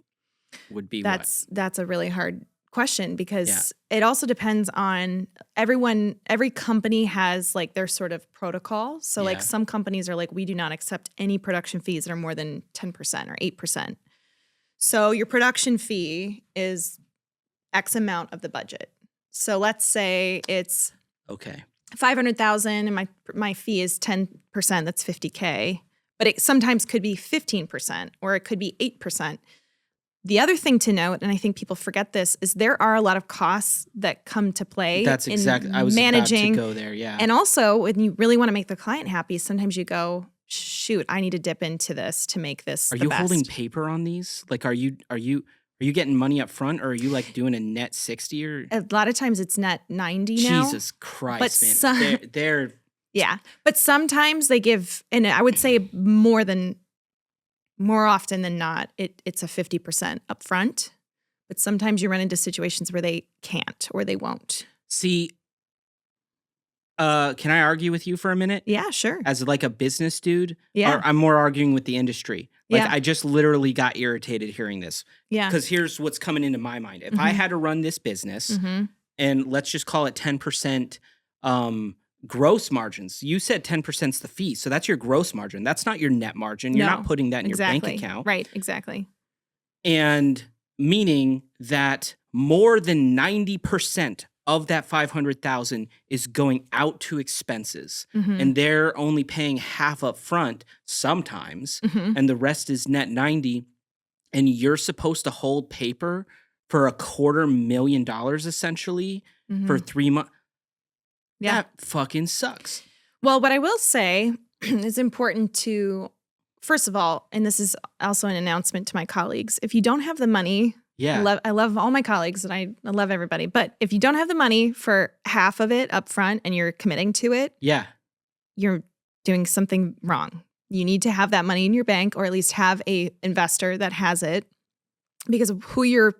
would be? That's a really hard question because it also depends on every company has like their sort of protocol. So like Yeah. some companies are like, we do not accept any production fees that are more than 10% or 8%. So your production fee is X amount of the budget. So let's say it's Okay. 500,000 and my fee is 10%, that's $50K. But it sometimes could be 15% or it could be 8%. The other thing to note, and I think people forget this, is there are a lot of costs that come to play. That's in exactly. I was managing. about to go there. Yeah. And also, when you really want to make the client happy, sometimes you go, shoot, I need to dip into this to make this Are the you best. holding paper on these? Like, are you Are you getting money up front, or are you like doing a net 60 or? A lot of times it's net 90 now. Jesus Christ, but man. They're yeah. But sometimes they give, and I would say more often than not, it's a 50% upfront. But sometimes you run into situations where they can't or they won't. See, can I argue with you for a minute? Yeah, sure. As like a business dude? Yeah. Or I'm more arguing with the industry. Like, Yeah. I just literally got irritated hearing this. Yeah. Because here's what's coming into my mind. If I had to run this business, and let's just call it 10% gross margins. You said 10% is the fee. So that's your gross margin. That's not your net margin. You're not putting that in your bank account. Right, exactly. And meaning that more than 90% of that 500,000 is going out to expenses, and they're only paying half up front sometimes, and the rest is net 90, and you're supposed to hold paper for $250,000 essentially for 3 months. Yeah. That fucking sucks. Well, what I will say is important to, first of all, and this is also an announcement to my colleagues, if you don't have the money, Yeah. I love all my colleagues and I love everybody, but if you don't have the money for half of it up front and you're committing to it, Yeah. you're doing something wrong. You need to have that money in your bank, or at least have a investor that has it, because of who you're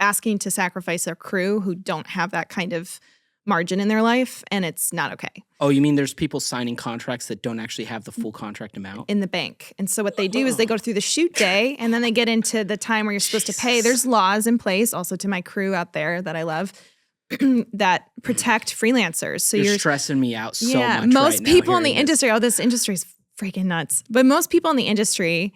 asking to sacrifice a crew who don't have that kind of margin in their life, and it's not okay. Oh, you mean there's people signing contracts that don't actually have the full contract amount? In the bank. And so what they do is they go through the shoot day, and then they get into the time where you're supposed to pay. There's laws in place, also to my crew out there that I love, that protect freelancers. So you're stressing me out so much most right now people in the hearing industry, this industry is freaking nuts. But most people in the industry,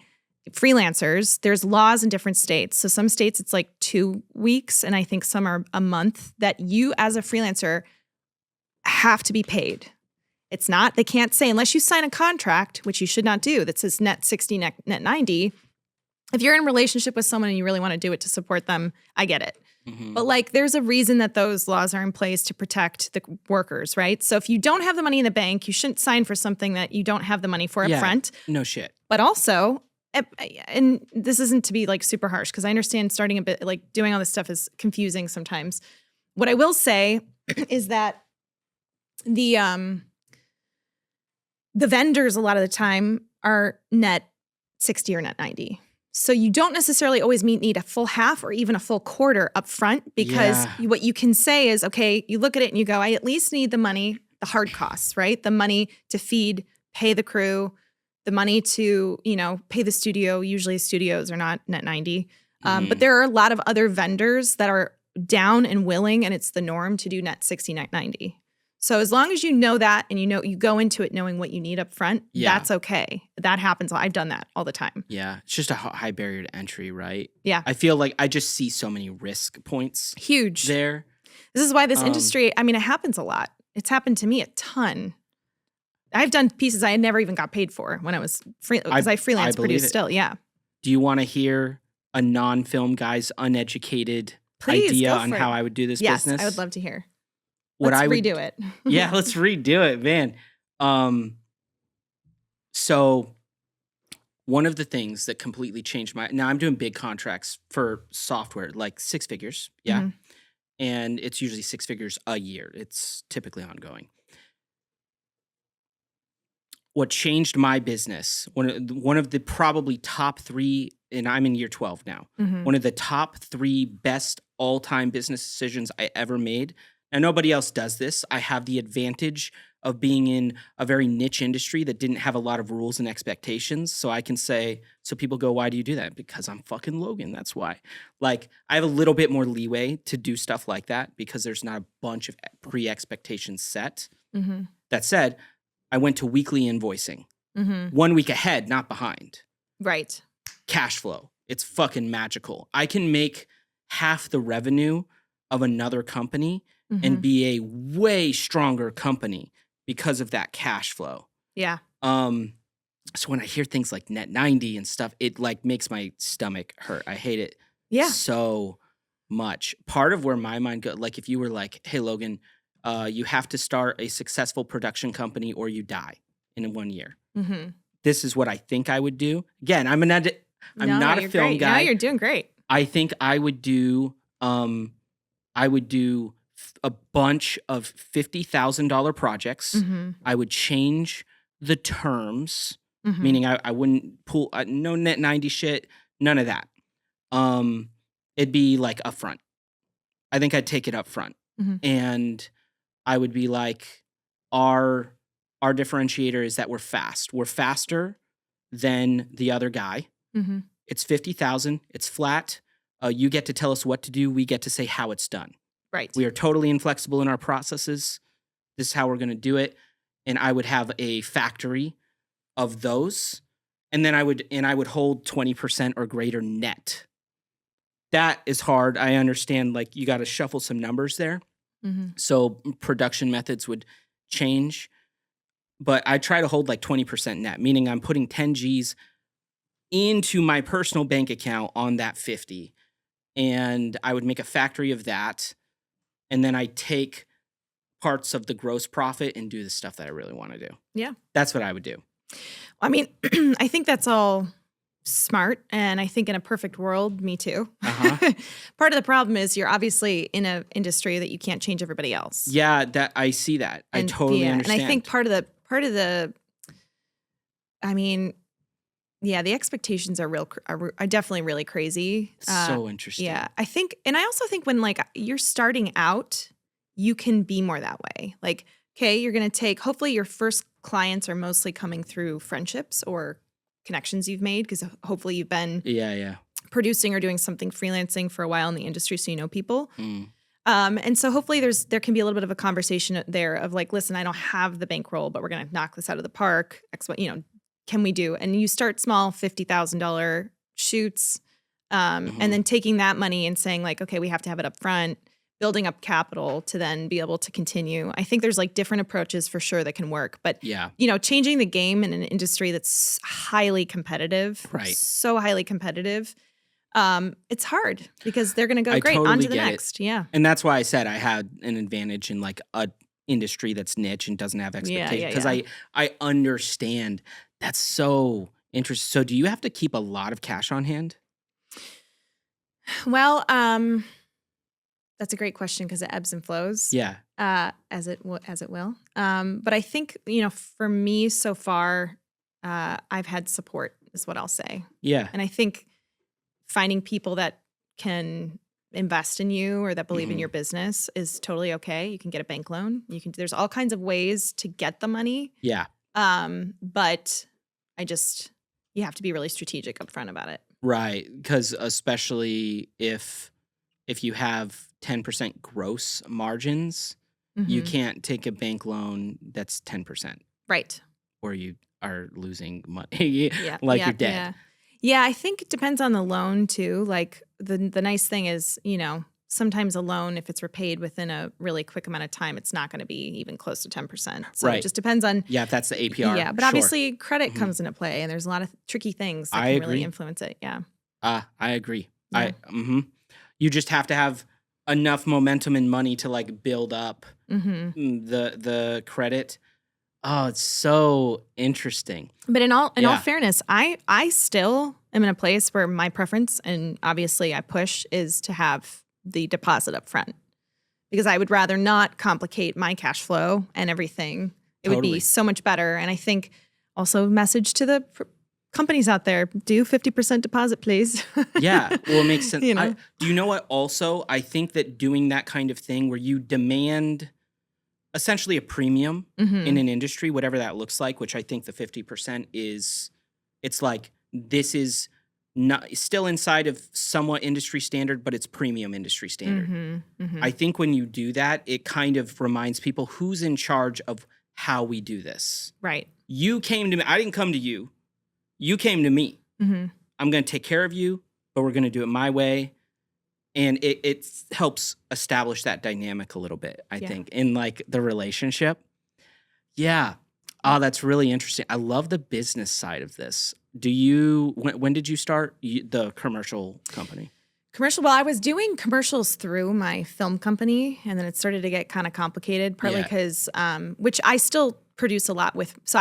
freelancers, there's laws in different states. So some states it's like 2 weeks, and I think some are a month, that you as a freelancer have to be paid. It's not, they can't say, unless you sign a contract, which you should not do, that says net 60, net 90. If you're in a relationship with someone and you really want to do it to support them, I get it. But like, there's a reason that those laws are in place to protect the workers, right? So if you don't have the money in the bank, you shouldn't sign for something that you don't have the money for up front. No shit. But also, and this isn't to be like super harsh, because I understand starting a bit, like doing all this stuff is confusing sometimes. What I will say is that the vendors a lot of the time are net 60 or net 90. So you don't necessarily always need a full half or even a full quarter up front, because what you can say is, okay, you look at it and you go, I at least need the money, the hard costs, right? The money to feed, pay the crew, the money to, pay the studio. Usually studios are not net 90. But there are a lot of other vendors that are down and willing, and it's the norm to do net 60, net 90. So as long as you know that, and you go into it knowing what you need up front, that's okay. That happens. I've done that all the time. Yeah. It's just a high barrier to entry, right? Yeah. I feel like I just see so many risk points. Huge. There. This is why this industry, it happens a lot. It's happened to me a ton. I've done pieces I never even got paid for when I was because I freelance produce still. Yeah. Do you want to hear a non-film guy's uneducated idea on how I would do this business? Yes, I would love to hear. Let's redo it. Yeah, let's redo it, man. So one of the things that completely changed now I'm doing big contracts for software, like 6 figures. Yeah. And it's usually 6 figures a year. It's typically ongoing. What changed my business, one of the probably top 3, and I'm in year 12 now, one of the top 3 best all-time business decisions I ever made. Now, nobody else does this. I have the advantage of being in a very niche industry that didn't have a lot of rules and expectations. So I can say, so people go, why do you do that? Because I'm fucking Logan. That's why. Like, I have a little bit more leeway to do stuff like that because there's not a bunch of pre-expectations set. That said, I went to weekly invoicing. 1 week ahead, not behind. Right. Cash flow. It's fucking magical. I can make half the revenue of another company and be a way stronger company because of that cash flow. Yeah. So when I hear things like net 90 and stuff, it like makes my stomach hurt. I hate it so much. Part of where my mind goes, like if you were like, hey, Logan, you have to start a successful production company or you die in 1 year. This is what I think I would do. Again, I'm not a film guy. No, you're doing great. I think I would do a bunch of $50,000 projects. Mm-hmm. I would change the terms, Mm-hmm. meaning I wouldn't pull no net 90 shit, none of that. It'd be like upfront. I think I'd take it up front. Mm-hmm. And I would be like, our differentiator is that we're fast. We're faster than the other guy. Mm-hmm. It's 50,000. It's flat. You get to tell us what to do. We get to say how it's done. Right. We are totally inflexible in our processes. This is how we're going to do it. And I would have a factory of those. And then I would hold 20% or greater net. That is hard. I understand, like, you got to shuffle some numbers there. Mm-hmm. So production methods would change. But I try to hold like 20% net, meaning I'm putting 10 G's into my personal bank account on that 50. And I would make a factory of that. And then I take parts of the gross profit and do the stuff that I really want to do. Yeah. That's what I would do. I mean, I think that's all smart. And I think in a perfect world, me too. Uh-huh. Part of the problem is you're obviously in an industry that you can't change everybody else. Yeah, that I see that. I totally understand. And I think part of the, I mean, yeah, the expectations are definitely really crazy. So interesting. Yeah, I think, and I also think when like you're starting out, you can be more that way. Like, okay, you're going to take, hopefully your first clients are mostly coming through friendships or connections you've made, because hopefully you've been producing or doing something freelancing for a while in the industry, so you know people. And so hopefully there can be a little bit of a conversation there of like, listen, I don't have the bankroll, but we're going to knock this out of the park. Can we do? And you start small, $50,000 shoots, and then taking that money and saying like, okay, we have to have it up front, building up capital to then be able to continue. I think there's like different approaches for sure that can work. But, changing the game in an industry that's highly competitive, so highly competitive, it's hard because they're going to go, great, totally on to the next. Yeah. And that's why I said I had an advantage in like a industry that's niche and doesn't have expectations, because I understand. That's so interesting. So do you have to keep a lot of cash on hand? Well, that's a great question because it ebbs and flows. Yeah. As it will. But I think, for me so far, I've had support is what I'll say. Yeah. And I think finding people that can invest in you or that believe in your business is totally okay. You can get a bank loan. There's all kinds of ways to get the money. Yeah. But you have to be really strategic upfront about it. Right. Because especially if you have 10% gross margins, you can't take a bank loan that's 10%. Right. Or you are losing money. You're dead. Yeah. Yeah, I think it depends on the loan too. Like the nice thing is, sometimes a loan, if it's repaid within a really quick amount of time, it's not going to be even close to 10%. So it just depends on. Yeah, if that's the APR. Yeah, but obviously credit comes into play, and there's a lot of tricky things that can really influence it. Yeah. I agree. Yeah. You just have to have enough momentum and money to like build up the credit. Oh, it's so interesting. But in all fairness, I still am in a place where my preference, and obviously I push, is to have the deposit up front, because I would rather not complicate my cash flow and everything. It would be so much better. And I think also message to the companies out there, do 50% deposit, please. Yeah. Well, it makes sense. Do you know what? Also, I think that doing that kind of thing where you demand essentially a premium in an industry, whatever that looks like, which I think the 50% is, it's like, this is not still inside of somewhat industry standard, but it's premium industry standard. I think when you do that, it kind of reminds people who's in charge of how we do this. Right. You came to me. I didn't come to you. You came to me. I'm going to take care of you, but we're going to do it my way. And it helps establish that dynamic a little bit, I think, in like the relationship. Yeah. Oh, that's really interesting. I love the business side of this. When did you start the commercial company? Well, I was doing commercials through my film company, and then it started to get kind of complicated, partly because, which I still produce a lot with. So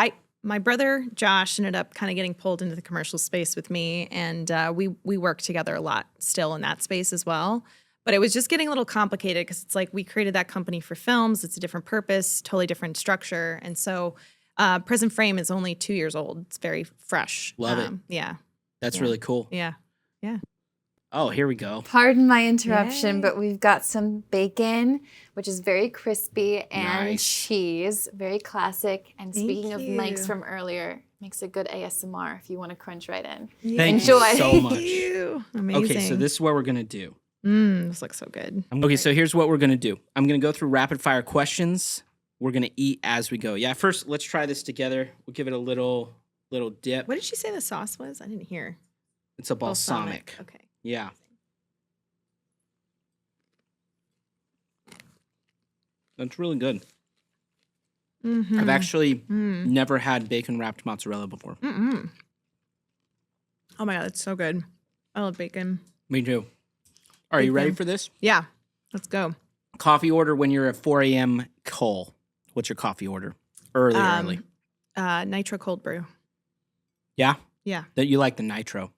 my brother Josh ended up kind of getting pulled into the commercial space with me, and we work together a lot still in that space as well. But it was just getting a little complicated because it's like we created that company for films. It's a different purpose, totally different structure. And so Prison Frame is only 2 years old. It's very fresh. Love it. Yeah. That's really cool. Yeah. Yeah. Oh, here we go. Pardon my interruption, Yay. but we've got some bacon, which is very crispy, and Nice. cheese, very classic. And Thank speaking of mics you. from earlier, makes a good ASMR if you want to crunch right in. Thank Enjoy. you so much. Thank you. Amazing. Okay, so this is what we're going to do. This looks so good. Okay, so here's what we're going to do. I'm going to go through rapid fire questions. We're going to eat as we go. Yeah, first, let's try this together. We'll give it a little dip. What did she say the sauce was? I didn't hear. It's a balsamic. Okay. Yeah. That's really good. Mm-hmm. I've actually never had bacon wrapped mozzarella before. Oh my God, that's so good. I love bacon. Me too. Are you Big ready fan. for this? Yeah, let's go. Coffee order when you're at 4 a.m. Cole. What's your coffee order? Early. Nitro cold brew. Yeah? Yeah. That you like the nitro.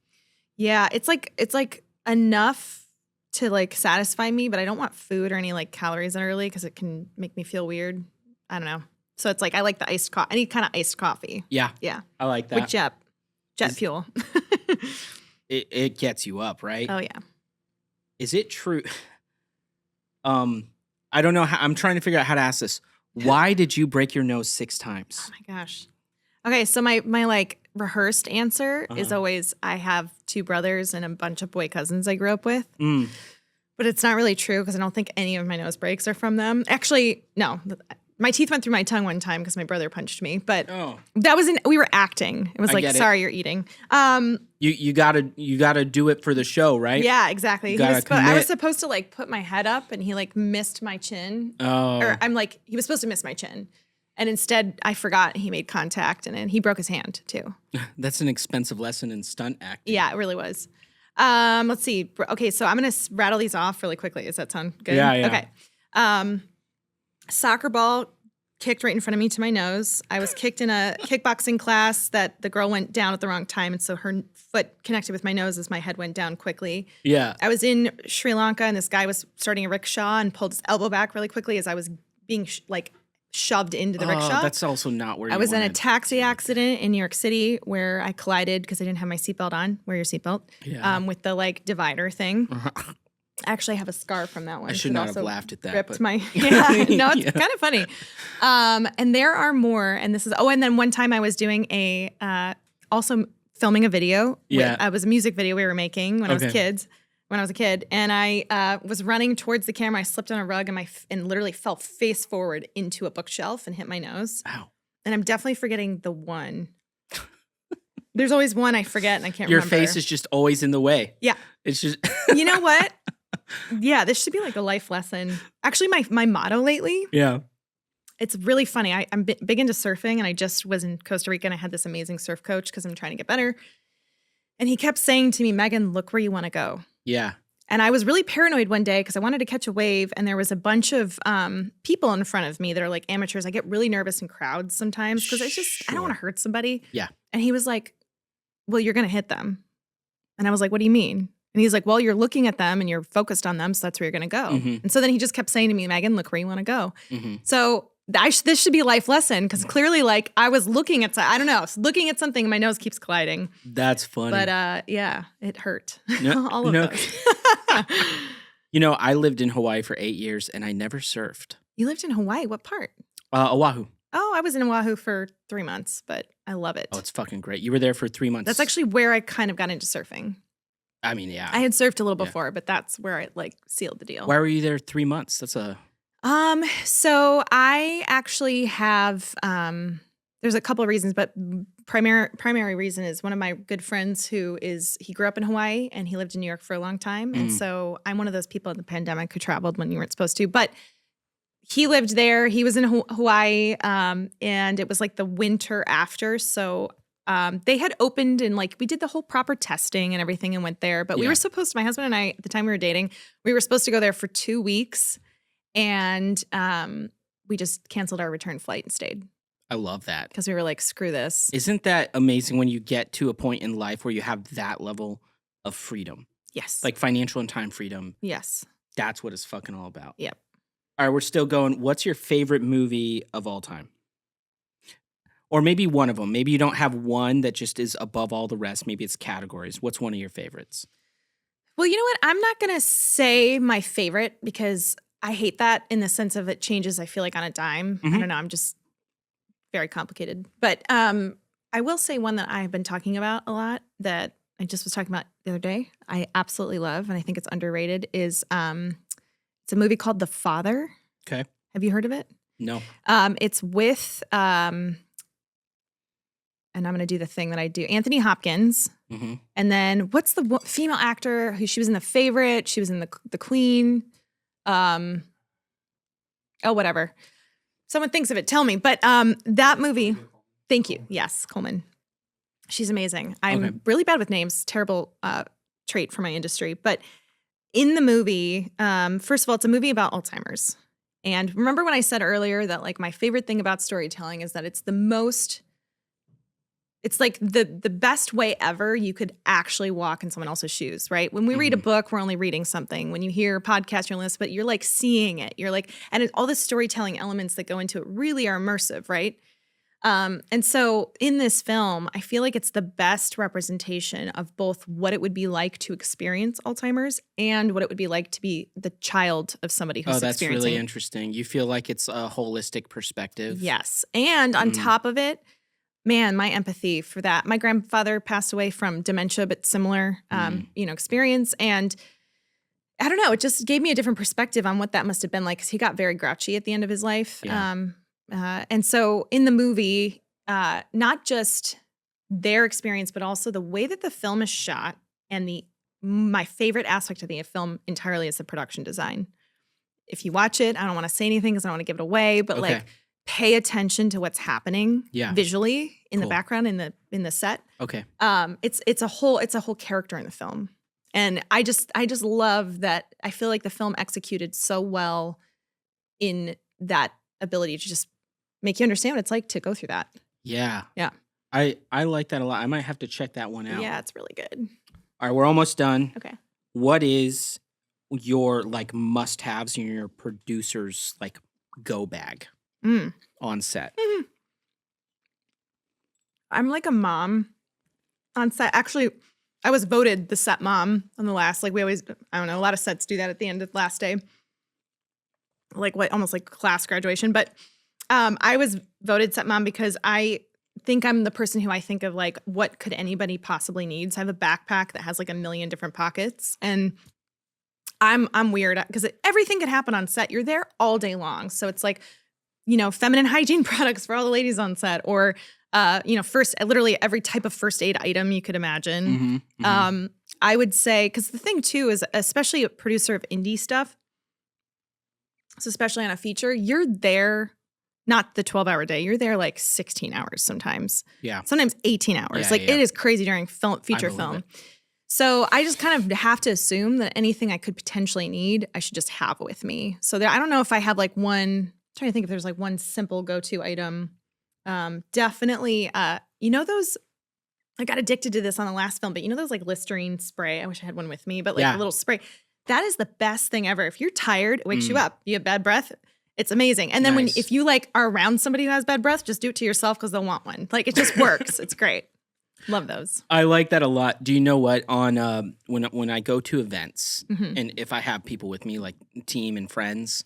Yeah, it's like enough to like satisfy me, but I don't want food or any like calories in early because it can make me feel weird. I don't know. So it's like I like the iced coffee, any kind of iced coffee. Yeah. Yeah. I like that. With jet fuel. It gets you up, right? Oh yeah. Is it true? I don't know how, I'm trying to figure out how to ask this. Why did you break your nose 6 times? Oh my gosh. Okay, so my like rehearsed answer is always I have 2 brothers and a bunch of boy cousins I grew up with. But it's not really true because I don't think any of my nose breaks are from them. Actually, no. My teeth went through my tongue one time because my brother punched me. But that was we were acting. It was like, sorry, you're eating. You gotta do it for the show, right? Yeah, exactly. I was supposed to like put my head up, and he like missed my chin. Or he was supposed to miss my chin, and instead I forgot. He made contact, and then he broke his hand too. That's an expensive lesson in stunt acting. Yeah, it really was. Let's see. Okay, so I'm gonna rattle these off really quickly. Does that sound good? Yeah. Okay. Soccer ball kicked right in front of me to my nose. I was kicked in a kickboxing class that the girl went down at the wrong time, and so her foot connected with my nose as my head went down quickly. Yeah. I was in Sri Lanka, and this guy was starting a rickshaw and pulled his elbow back really quickly as I was being shoved into the rickshaw. That's also not where you I was in a wanted. taxi accident in New York City where I collided because I didn't have my seatbelt on. Wear your seatbelt. Yeah. With the like divider thing. I actually have a scar from that one. I should not have laughed at that. Ripped but... my no, it's kind of funny. And there are more. And this is and then one time I was doing also filming a video. Yeah. It was a music video we were making when I was a kid, and I was running towards the camera. I slipped on a rug and literally fell face forward into a bookshelf and hit my nose. Ow. And I'm definitely forgetting the one. There's always one I forget and I can't remember. Your face is just always in the way. Yeah. It's just You know what? Yeah, this should be like a life lesson. Actually, my motto lately, Yeah. it's really funny. I'm big into surfing, and I just was in Costa Rica, and I had this amazing surf coach because I'm trying to get better. And he kept saying to me, Megan, look where you want to go. Yeah. And I was really paranoid one day because I wanted to catch a wave, and there was a bunch of people in front of me that are like amateurs. I get really nervous in crowds sometimes because I don't want to hurt somebody. Yeah. And he was like, well, you're going to hit them. And I was like, what do you mean? And he's like, well, you're looking at them and you're focused on them, so that's where you're going to go. And so then he just kept saying to me, Megan, look where you want to go. So this should be a life lesson because clearly, like, I was looking at, looking at something and my nose keeps colliding. That's funny. But yeah, it hurt. No, All of those. You know, I lived in Hawaii for 8 years and I never surfed. You lived in Hawaii. What part? Oahu. Oh, I was in Oahu for 3 months, but I love it. Oh, it's fucking great. You were there for 3 months. That's actually where I kind of got into surfing. I mean, yeah. I had surfed a little before, but that's where I like sealed the deal. Why were you there 3 months? That's a... So I actually have, there's a couple of reasons, but primary reason is one of my good friends he grew up in Hawaii and he lived in New York for a long time. And so I'm one of those people in the pandemic who traveled when you weren't supposed to, but he lived there. He was in Hawaii, and it was like the winter after. So they had opened and like we did the whole proper testing and everything and went there. But we were supposed to, my husband and I, at the time we were dating, we were supposed to go there for 2 weeks. And we just canceled our return flight and stayed. I love that. because we were like, screw this. Isn't that amazing when you get to a point in life where you have that level of freedom? Yes. Like financial and time freedom. Yes. That's what it's fucking all about. Yep. All right, we're still going. What's your favorite movie of all time? Or maybe one of them. Maybe you don't have one that just is above all the rest. Maybe it's categories. What's one of your favorites? Well, you know what? I'm not going to say my favorite because I hate that in the sense of it changes, I feel like, on a dime. I don't know. I'm just very complicated. But I will say one that I've been talking about a lot that I just was talking about the other day. I absolutely love, and I think it's underrated, is it's a movie called The Father. Okay. Have you heard of it? No. It's with, and I'm going to do the thing that I do, Anthony Hopkins. Mm-hmm. And then what's the female actor who she was in The Favorite? She was in the Queen. Whatever. Someone thinks of it. Tell me. But that movie. Thank you. Yes, Coleman. She's amazing. I'm really bad with names. Terrible trait for my industry. But in the movie, first of all, it's a movie about Alzheimer's. And remember when I said earlier that like my favorite thing about storytelling is that it's like the best way ever you could actually walk in someone else's shoes, right? When we read a book, we're only reading something. When you hear a podcast, you're listening, but you're like seeing it. You're like, and all the storytelling elements that go into it really are immersive, right? And so in this film, I feel like it's the best representation of both what it would be like to experience Alzheimer's and what it would be like to be the child of somebody who's that's experiencing really it. interesting. You feel like it's a holistic perspective. Yes. And on top of it, man, my empathy for that. My grandfather passed away from dementia, but similar, experience. And I don't know, it just gave me a different perspective on what that must have been like because he got very grouchy at the end of his life. Yeah. And so in the movie, not just their experience, but also the way that the film is shot and my favorite aspect of the film entirely is the production design. If you watch it, I don't want to say anything because I don't want to give it away, but like pay attention to what's happening visually in the background in the set. Okay. It's a whole character in the film. And I just love that. I feel like the film executed so well in that ability to just make you understand what it's like to go through that. Yeah. Yeah. I like that a lot. I might have to check that one out. Yeah, it's really good. All right, we're almost done. Okay. What is your like must-haves and your producer's like go bag on set? I'm like a mom on set. Actually, I was voted the set mom on the last, like we always, I don't know, a lot of sets do that at the end of the last day. Like what, almost like class graduation. But I was voted set mom because I think I'm the person who I think of like, what could anybody possibly need? So I have a backpack that has like a million different pockets. And I'm weird because everything could happen on set. You're there all day long. So it's like, feminine hygiene products for all the ladies on set or, literally every type of first aid item you could imagine. I would say, because the thing too is, especially a producer of indie stuff, so especially on a feature, you're there, not the 12-hour day, you're there like 16 hours sometimes. Yeah. Sometimes 18 hours. It is crazy during feature film. So I just kind of have to assume that anything I could potentially need, I should just have with me. So I don't know if I have like one, I'm trying to think if there's like one simple go-to item. Definitely, those, I got addicted to this on the last film, but those like Listerine spray, I wish I had one with me, but like a little spray. That is the best thing ever. If you're tired, it wakes you up. You have bad breath. It's amazing. And then if you like are around somebody who has bad breath, just do it to yourself because they'll want one. Like it just works. It's great. Love those. I like that a lot. Do you know what? On when I go to events and if I have people with me, like team and friends,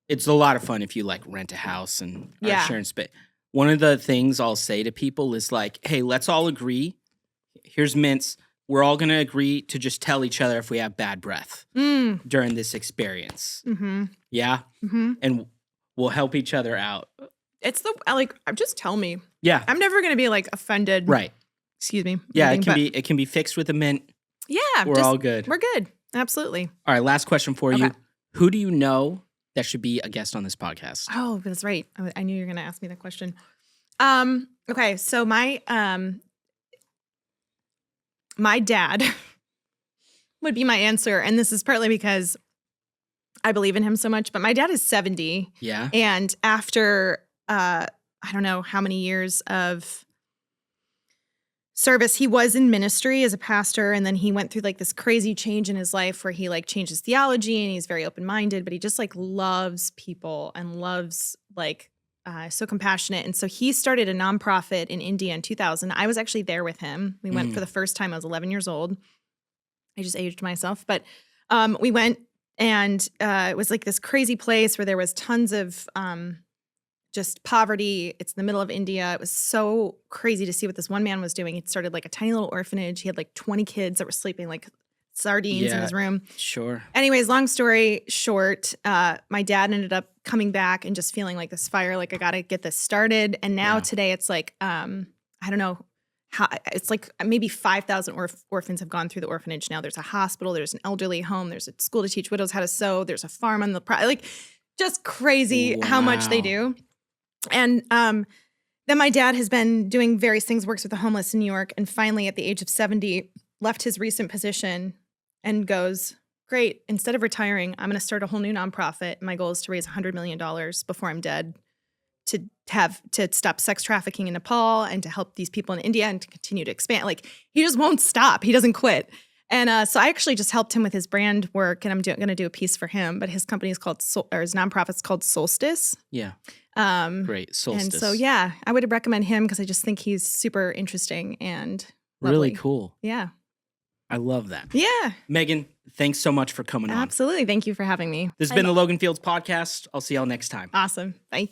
it's a lot of fun if you like rent a house and are sharing space. One of the things I'll say to people is like, hey, let's all agree. Here's mints. We're all going to agree to just tell each other if we have bad breath during this experience. Yeah? And we'll help each other out. It's just tell me. Yeah. I'm never going to be like offended. Right. Excuse me. Yeah, it can be fixed with a mint. Yeah. We're all good. We're good. Absolutely. All right, last question for you. Who do you know that should be a guest on this podcast? Oh, that's right. I knew you were going to ask me that question. Okay, so my dad would be my answer. And this is partly because I believe in him so much. But my dad is 70. Yeah. And after I don't know how many years of service. He was in ministry as a pastor, and then he went through like this crazy change in his life where he like changed his theology, and he's very open-minded, but he just like loves people and loves like so compassionate. And so he started a nonprofit in India in 2000. I was actually there with him. We went for the first time. I was 11 years old. I just aged myself, but we went, and it was like this crazy place where there was tons of just poverty. It's in the middle of India. It was so crazy to see what this one man was doing. He'd started like a tiny little orphanage. He had like 20 kids that were sleeping like sardines in his room. Sure. Anyways, long story short, my dad ended up coming back and just feeling like this fire, like I got to get this started. And now today it's like, I don't know how, it's like maybe 5,000 orphans have gone through the orphanage. Now there's a hospital, there's an elderly home, there's a school to teach widows how to sew, there's a farm on the, like just crazy how much they do. And then my dad has been doing various things, works with the homeless in New York, and finally at the age of 70, left his recent position and goes, great, instead of retiring, I'm going to start a whole new nonprofit. My goal is to raise $100 million before I'm dead to stop sex trafficking in Nepal and to help these people in India and to continue to expand. Like, he just won't stop. He doesn't quit. And so I actually just helped him with his brand work, and I'm going to do a piece for him. But his company is called, or his nonprofit's called Solstice. Yeah. Great. Solstice. And so, yeah, I would recommend him because I just think he's super interesting and lovely. Really cool. Yeah. I love that. Yeah. Megan, thanks so much for coming on. Absolutely. Thank you for having me. This has been the Logan Fields Podcast. I'll see y'all next time. Awesome. Bye.